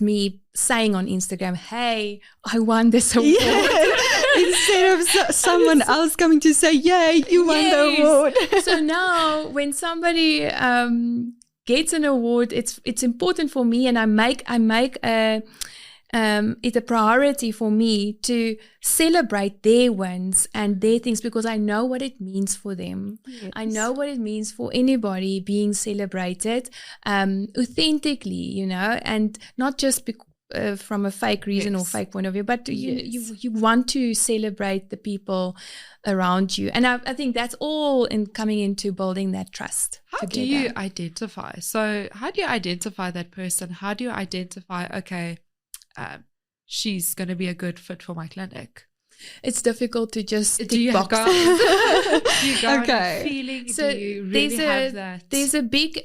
me saying on Instagram, "Hey, I won this award."
Yes. Instead of someone else coming to say, "Yay, you won the award."
So now when somebody gets an award, it's important for me, and I make it a priority for me to celebrate their wins and their things, because I know what it means for them.
Yes.
I know what it means for anybody being celebrated authentically, and not just from a fake reason or fake point of view, but you want to celebrate the people around you. And I think that's all in coming into building that trust.
How do you identify? So how do you identify that person? How do you identify, okay, she's going to be a good fit for my clinic?
It's difficult to just
Do
tick
you
boxes.
do you go
Okay.
on a feeling?
So
do you really have that?
There's a big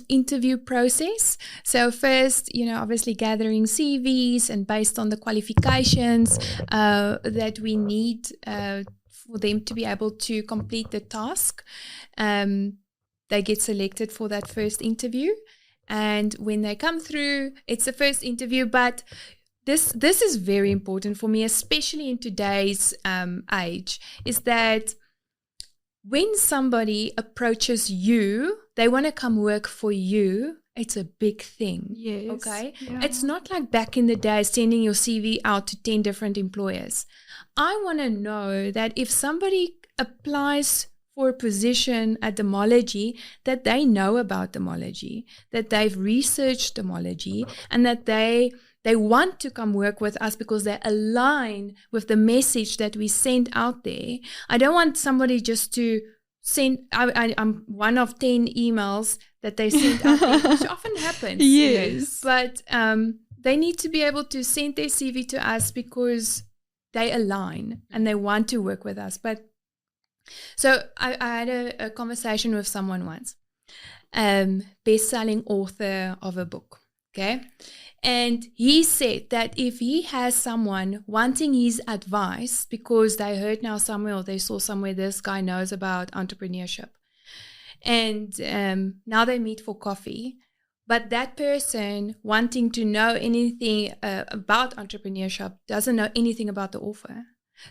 interview process. So first, obviously gathering CVs, and based on the qualifications that we need for them to be able to complete the task, they get selected for that first interview. And when they come through, it's the first interview, but this is very important for me, especially in today's age, is that when somebody approaches you, they want to come work for you, it's a big thing.
Yes.
Okay?
Yeah.
It's not like back in the day sending your CV out to 10 different employers. I want to know that if somebody applies for a position at Dermology, that they know about Dermology, that they've researched Dermology, and that they want to come work with us because they align with the message that we send out there. I don't want somebody just to send, I'm one of 10 emails that they send out there, which often happens.
Yes.
But they need to be able to send their CV to us because they align and they want to work with us. So I had a conversation with someone once, best-selling author of a book, okay? And he said that if he has someone wanting his advice because they heard now somewhere or they saw somewhere this guy knows about entrepreneurship, and now they meet for coffee, but that person wanting to know anything about entrepreneurship doesn't know anything about the author.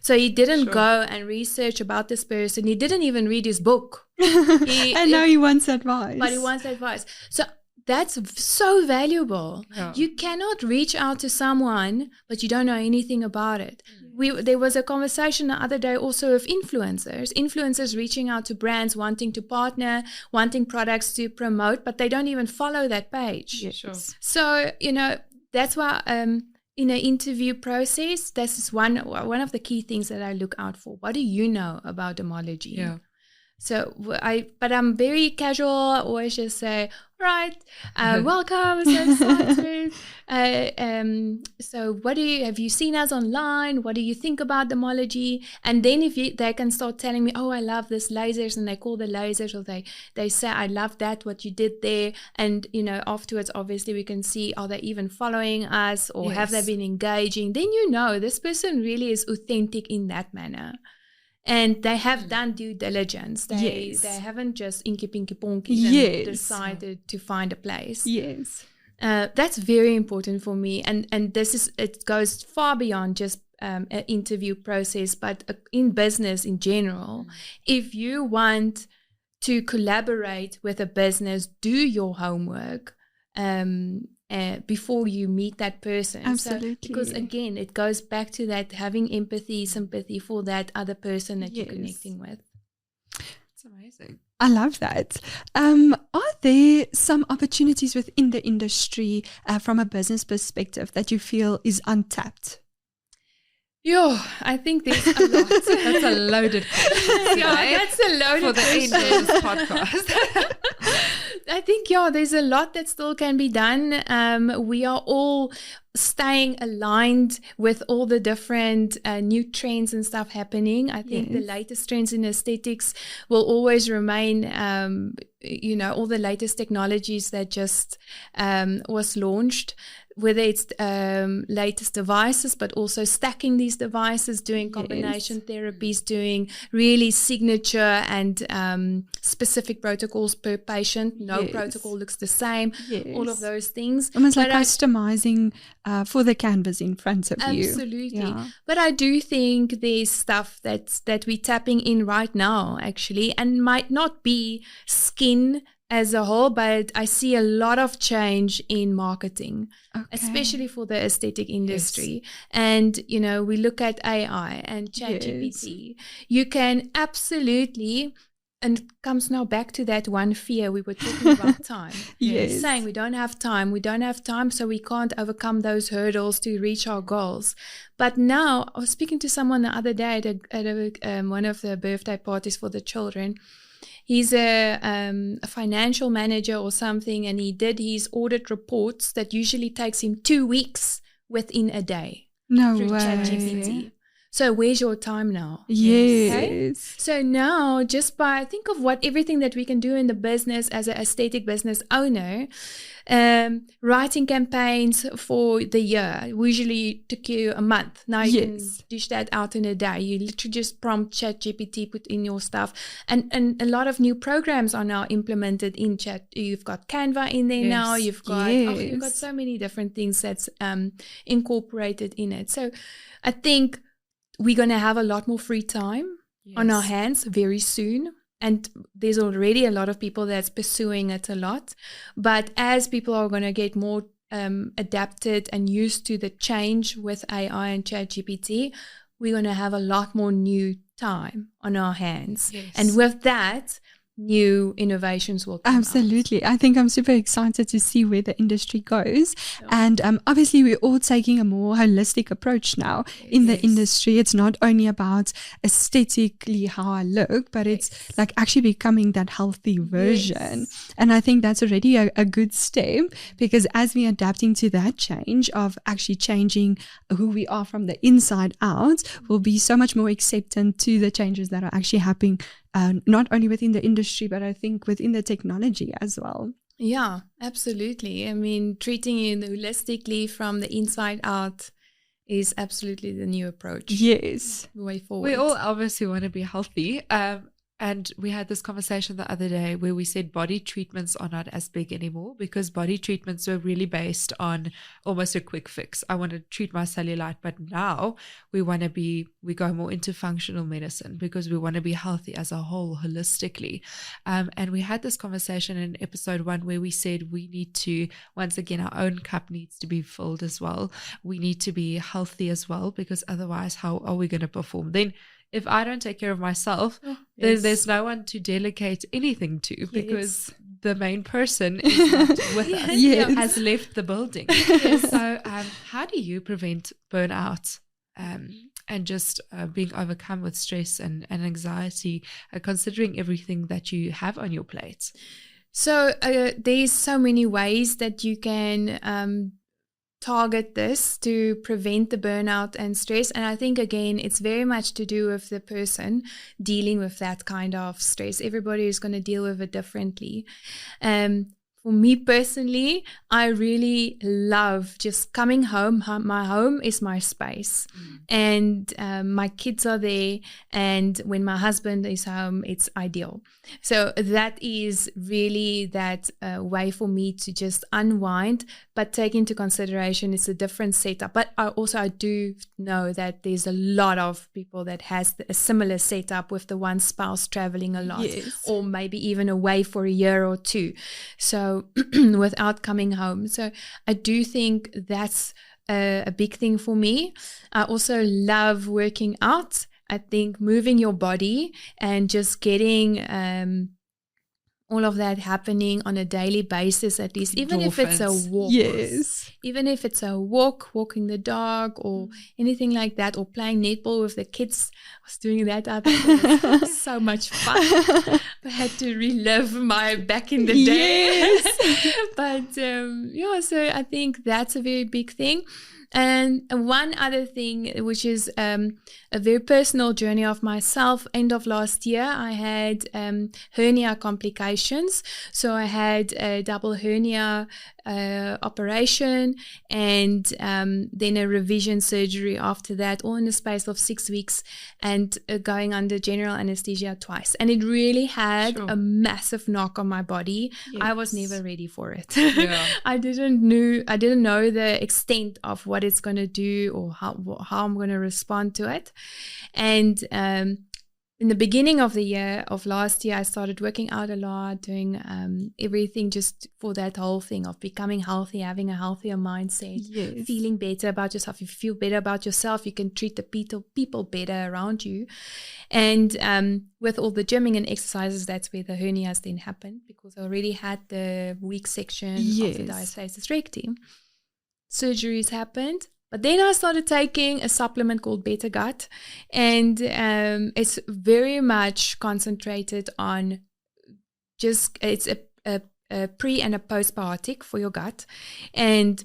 So he didn't go and research about this person. He didn't even read his book.
Now he wants advice.
But he wants advice. So that's so valuable.
Yeah.
You cannot reach out to someone, but you don't know anything about it. There was a conversation the other day also of influencers reaching out to brands, wanting to partner, wanting products to promote, but they don't even follow that page.
Yes.
Sure.
So, that's why in an interview process, this is one of the key things that I look out for. What do you know about Dermology?
Yeah.
But I'm very casual. I always just say, all right, welcome, so excited. So have you seen us online? What do you think about dermology? And then they can start telling me, oh, I love this lasers, and they call the lasers, or they say, I love that, what you did there. And, afterwards, obviously we can see, are they even following us, or have they been engaging? Then this person really is authentic in that manner. And they have done due diligence. They haven't just inky pinky ponky and decided to find a place.
Yes.
That's very important for me. And it goes far beyond just an interview process, but in business in general. If you want to collaborate with a business, do your homework before you meet that person.
Absolutely.
So, because again, it goes back to that having empathy, sympathy for that other person that you're connecting with.
It's amazing.
I love that. Are there some opportunities within the industry from a business perspective that you feel is untapped?
I think there's a lot.
That's a loaded question.
That's a loaded
for the
question.
end of this podcast.
I think, there's a lot that still can be done. We are all staying aligned with all the different new trends and stuff happening. I think the latest trends in aesthetics will always remain, all the latest technologies that just was launched, whether it's latest devices, but also stacking these devices, doing combination therapies, doing really signature and specific protocols per patient. No protocol looks the same. All of those things.
Almost like customizing for the canvas in front of you.
Absolutely. But I do think there's stuff that we're tapping in right now, actually, and might not be skin as a whole, but I see a lot of change in marketing, especially for the aesthetic industry. And, we look at AI and ChatGPT. You can absolutely, and it comes now back to that one fear we were talking about, time. Saying we don't have time, so we can't overcome those hurdles to reach our goals. But now, I was speaking to someone the other day at one of the birthday parties for the children. He's a financial manager or something, and he did his audit reports that usually takes him 2 weeks within a day.
No
through
way.
ChatGPT. So where's your time now?
Yes.
Okay? So now, just by think of everything that we can do in the business as an aesthetic business owner, writing campaigns for the year usually took you a month. Now you can dish that out in a day. You literally just prompt ChatGPT, put in your stuff, and a lot of new programs are now implemented in Chat. You've got Canva in there now. You've got so many different things that's incorporated in it. So I think we're going to have a lot more free time on our hands very soon. And there's already a lot of people that's pursuing it a lot. But as people are going to get more adapted and used to the change with AI and ChatGPT, we're going to have a lot more new time on our hands. And with that, new innovations will come
Absolutely.
out.
I think I'm super excited to see where the industry goes. And obviously we're all taking a more holistic approach now in the industry. It's not only about aesthetically how I look, but it's like actually becoming that healthy version. And I think that's already a good step, because as we're adapting to that change of actually changing who we are from the inside out, we'll be so much more acceptant to the changes that are actually happening not only within the industry, but I think within the technology as well.
Yeah, absolutely. I mean, treating it holistically from the inside out is absolutely the new approach.
Yes.
The way forward.
We all obviously want to be healthy. And we had this conversation the other day where we said body treatments are not as big anymore, because body treatments were really based on almost a quick fix. I want to treat my cellulite, but now we go more into functional medicine because we want to be healthy as a whole holistically. And we had this conversation in episode 1 where we said we need to, once again, our own cup needs to be filled as well. We need to be healthy as well, because otherwise how are we going to perform? Then if I don't take care of myself, then there's no one to delegate anything to, because the main person is not with us, has left the building. So how do you prevent burnout and just being overcome with stress and anxiety, considering everything that you have on your plate?
So there's so many ways that you can target this to prevent the burnout and stress. And I think, again, it's very much to do with the person dealing with that kind of stress. Everybody is going to deal with it differently. For me personally, I really love just coming home. My home is my space, and my kids are there. And when my husband is home, it's ideal. So that is really that way for me to just unwind, but take into consideration it's a different setup. But I do know that there's a lot of people that has a similar setup with the one spouse traveling a lot, or maybe even away for a year or two. So without coming home. So I do think that's a big thing for me. I also love working out. I think moving your body and just getting all of that happening on a daily basis, at least, even if it's a walk.
Yes.
Even if it's a walk, walking the dog, or anything like that, or playing netball with the kids. I was doing that. I think it was so much fun. I had to relive my back in the day.
Yes.
But so I think that's a very big thing. And one other thing, which is a very personal journey of myself, end of last year, I had hernia complications. So I had a double hernia operation, and then a revision surgery after that, all in the space of 6 weeks, and going under general anesthesia twice. And it really had a massive knock on my body.
Yes.
I was never ready for it.
Yeah.
I didn't know the extent of what it's going to do, or how I'm going to respond to it. And in the beginning of the year of last year, I started working out a lot, doing everything just for that whole thing of becoming healthy, having a healthier mindset, feeling better about yourself. If you feel better about yourself, you can treat the people better around you. And with all the gymming and exercises, that's where the hernias then happened, because I already had the weak section of the diastasis recti. Surgeries happened. But then I started taking a supplement called Better Gut, and it's very much concentrated on it's a pre and a postbiotic for your gut, and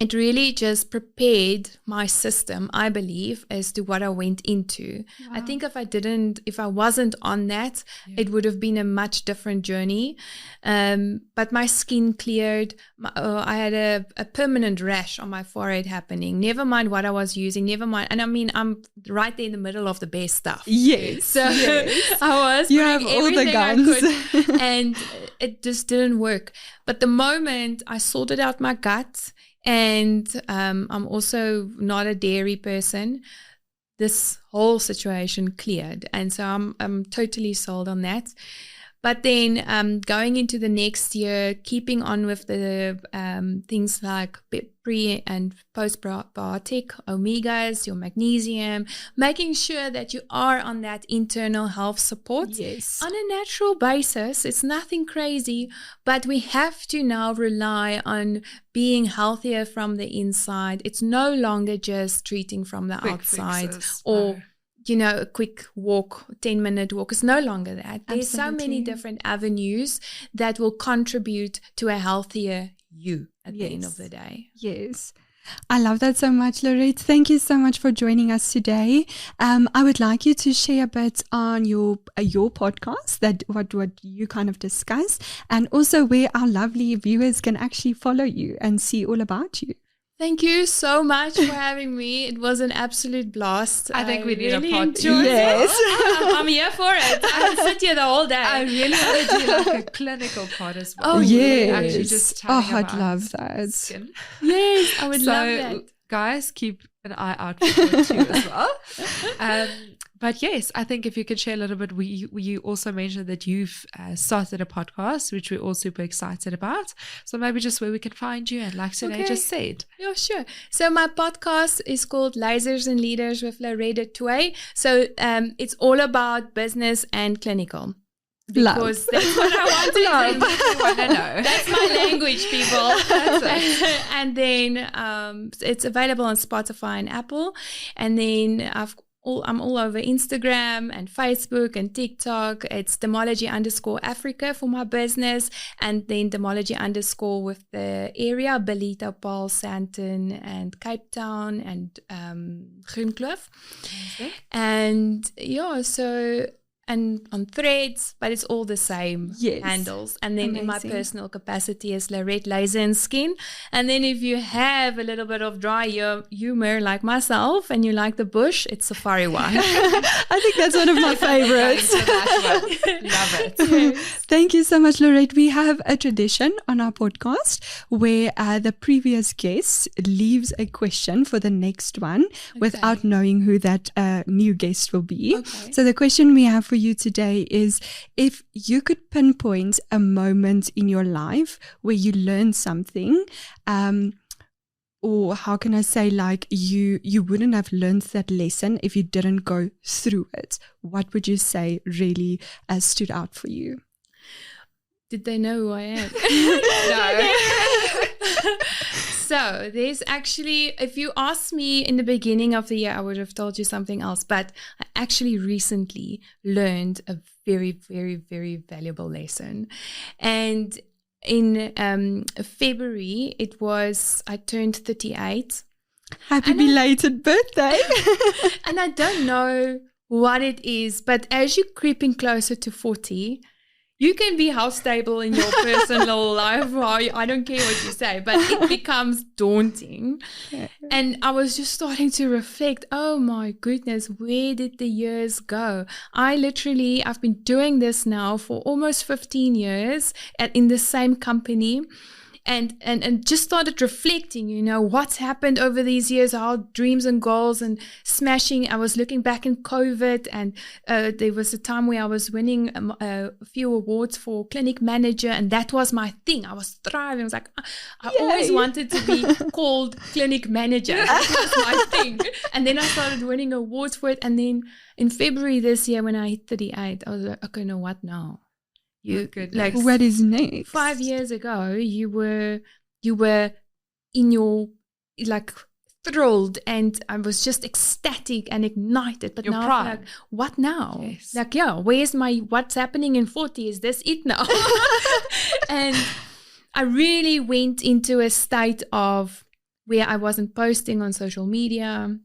it really just prepared my system, I believe, as to what I went into. Wow. I think if I wasn't on that, it would have been a much different journey. But my skin cleared. I had a permanent rash on my forehead happening. Never mind what I was using, never mind. And I mean, I'm right there in the middle of the best stuff.
Yes.
So I was
you have all the guns.
And it just didn't work. But the moment I sorted out my gut, and I'm also not a dairy person, this whole situation cleared. And so I'm totally sold on that. But then going into the next year, keeping on with the things like pre and postbiotic, omegas, your magnesium, making sure that you are on that internal health support on a natural basis. It's nothing crazy, but we have to now rely on being healthier from the inside. It's no longer just treating from the outside or a quick walk, 10-minute walk. It's no longer that. There's so many different avenues that will contribute to a healthier you at the end of the day.
Yes. I love that so much, Lourette. Thank you so much for joining us today. I would like you to share a bit on your podcast, that what you kind of discuss, and also where our lovely viewers can actually follow you and see all about you.
Thank you so much for having me. It was an absolute blast.
I think we need
really
a podcast.
Yes. I'm here for it. I can sit here the whole day.
I really want to do like a clinical part as well.
Oh, yes.
Actually just telling
I'd love that.
Skin.
Yes, I would love that.
Guys, keep an eye out for that too as well. But yes, I think if you could share a little bit, you also mentioned that you've started a podcast, which we're all super excited about. So maybe just where we can find you, and like Sine just said.
Yeah, sure. So my podcast is called Lasers and Leaders with Lourette du Toit. So it's all about business and clinical. because that's what I want to
Love. Know.
That's my language, people.
That's
And then it's available on Spotify and Apple. And then I'm all over Instagram and Facebook and TikTok. It's Dermology_Africa for my business, and then Dermology_ with the area, Ballito, Paul, Sandton, and Cape Town, and Groenkloof.
Okay.
And and on Threads, but it's all the same handles. And then in my personal capacity is Lourette Laser and Skin. And then if you have a little bit of dry humor like myself and you like the bush, it's Safari One.
I think that's one of my favorites.
Love it.
Yes.
Thank you so much, Lourette. We have a tradition on our podcast where the previous guest leaves a question for the next one without knowing who that new guest will be.
Okay.
So the question we have for you today is, if you could pinpoint a moment in your life where you learned something, or how can I say, like you wouldn't have learned that lesson if you didn't go through it, what would you say really stood out for you?
Did they know who I am?
No.
So there's actually, if you asked me in the beginning of the year, I would have told you something else. But I actually recently learned a very, very, very valuable lesson. And in February, I turned 38.
Happy belated birthday.
And I don't know what it is, but as you're creeping closer to 40, you can be how stable in your personal life, I don't care what you say, but it becomes daunting. And I was just starting to reflect, oh my goodness, where did the years go? I've been doing this now for almost 15 years in the same company. And just started reflecting, what's happened over these years, how dreams and goals and smashing. I was looking back in COVID, and there was a time where I was winning a few awards for clinic manager, and that was my thing. I was thriving. I was like, I always wanted to be called clinic manager. That was my thing. And then I started winning awards for it. And then in February this year, when I hit 38, I was like, okay, no, what now?
What is next?
5 years ago, you were in your thrilled, and I was just ecstatic and ignited. But
your
now,
prime.
I'm like, what now?
Yes.
Where's what's happening in 40? Is this it now? And I really went into a state of where I wasn't posting on social media.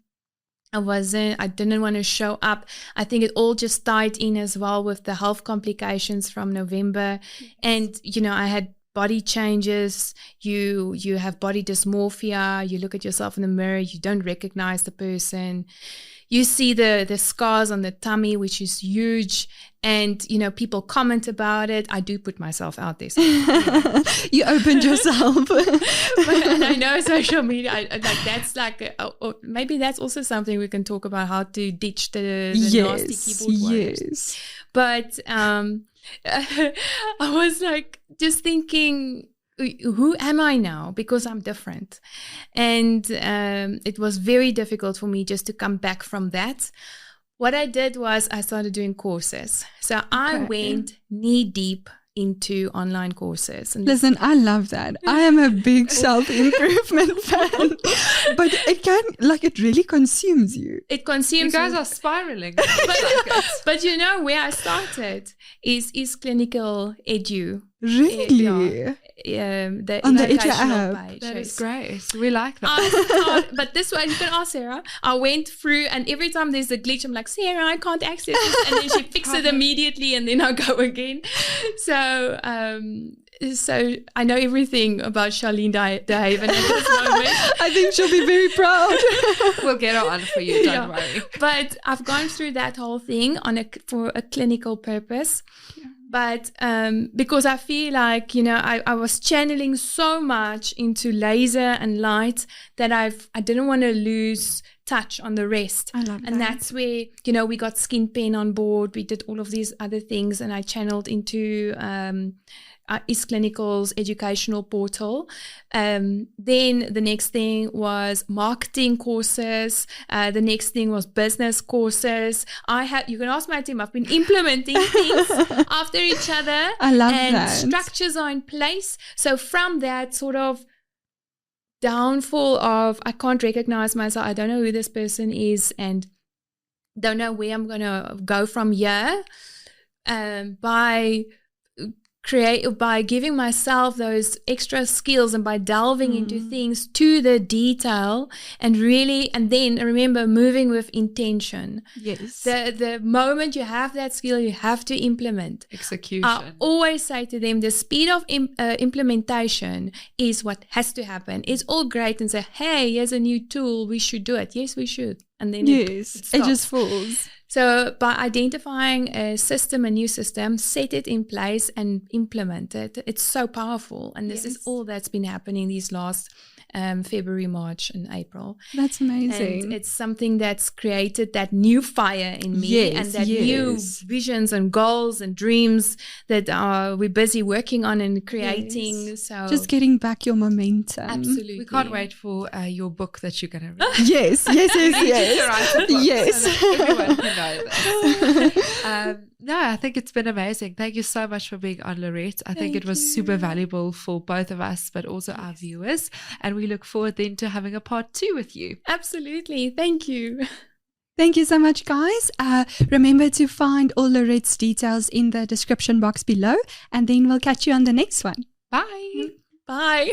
I didn't want to show up. I think it all just tied in as well with the health complications from November. And, I had body changes. You have body dysmorphia. You look at yourself in the mirror. You don't recognize the person. You see the scars on the tummy, which is huge. And, people comment about it. I do put myself out there. So,
You opened yourself.
And I know social media, maybe that's also something we can talk about, how to ditch the nasty keyboard warriors.
Yes.
But I was just thinking, who am I now? Because I'm different. And it was very difficult for me just to come back from that. What I did was I started doing courses. So I went knee deep into online courses. And
listen, I love that. I am a big self-improvement fan. But it really consumes you.
It consumes
you. You guys are spiraling.
But where I started is clinical edu.
Really?
On
the
educational
app.
page.
That is great. We like that.
But this one, you can ask Sarah. I went through, and every time there's a glitch, I'm like, Sarah, I can't access this. And then she fixes it immediately, and then I go again. So I know everything about Charlene DeHaven at this moment.
I think she'll be very proud.
We'll get her on for you, don't worry.
But I've gone through that whole thing for a clinical purpose. Yeah. But because I feel like, I was channeling so much into laser and light that I didn't want to lose touch on the rest.
I love that.
And that's where, we got Skin Pen on board. We did all of these other things, and I channeled into is Clinical's educational portal. Then the next thing was marketing courses. The next thing was business courses. You can ask my team, I've been implementing things after each other.
I love
and
that.
Structures are in place. So from that sort of downfall of, I can't recognize myself, I don't know who this person is, and don't know where I'm going to go from here, by giving myself those extra skills and by delving into things to the detail and then remember moving with intention.
Yes.
The moment you have that skill, you have to implement.
Execution.
I always say to them, the speed of implementation is what has to happen. It's all great and say, hey, here's a new tool, we should do it. Yes, we should. And then
it
stops.
just falls.
So by identifying a new system, set it in place and implement it. It's so powerful. And this is all that's been happening these last February, March and April.
That's amazing.
And it's something that's created that new fire in me and that new visions and goals and dreams that we're busy working on and creating.
Yes.
So
just getting back your momentum.
Absolutely.
We can't wait for your book that you're going to read.
Yes.
Yes. So that everyone can know this. No, I think it's been amazing. Thank you so much for being on, Lourette. I think it was super valuable for both of us, but also our viewers. And we look forward then to having a part 2 with you.
Absolutely. Thank you.
Thank you so much, guys. Remember to find all Lourette's details in the description box below, and then we'll catch you on the next one.
Bye.
Bye.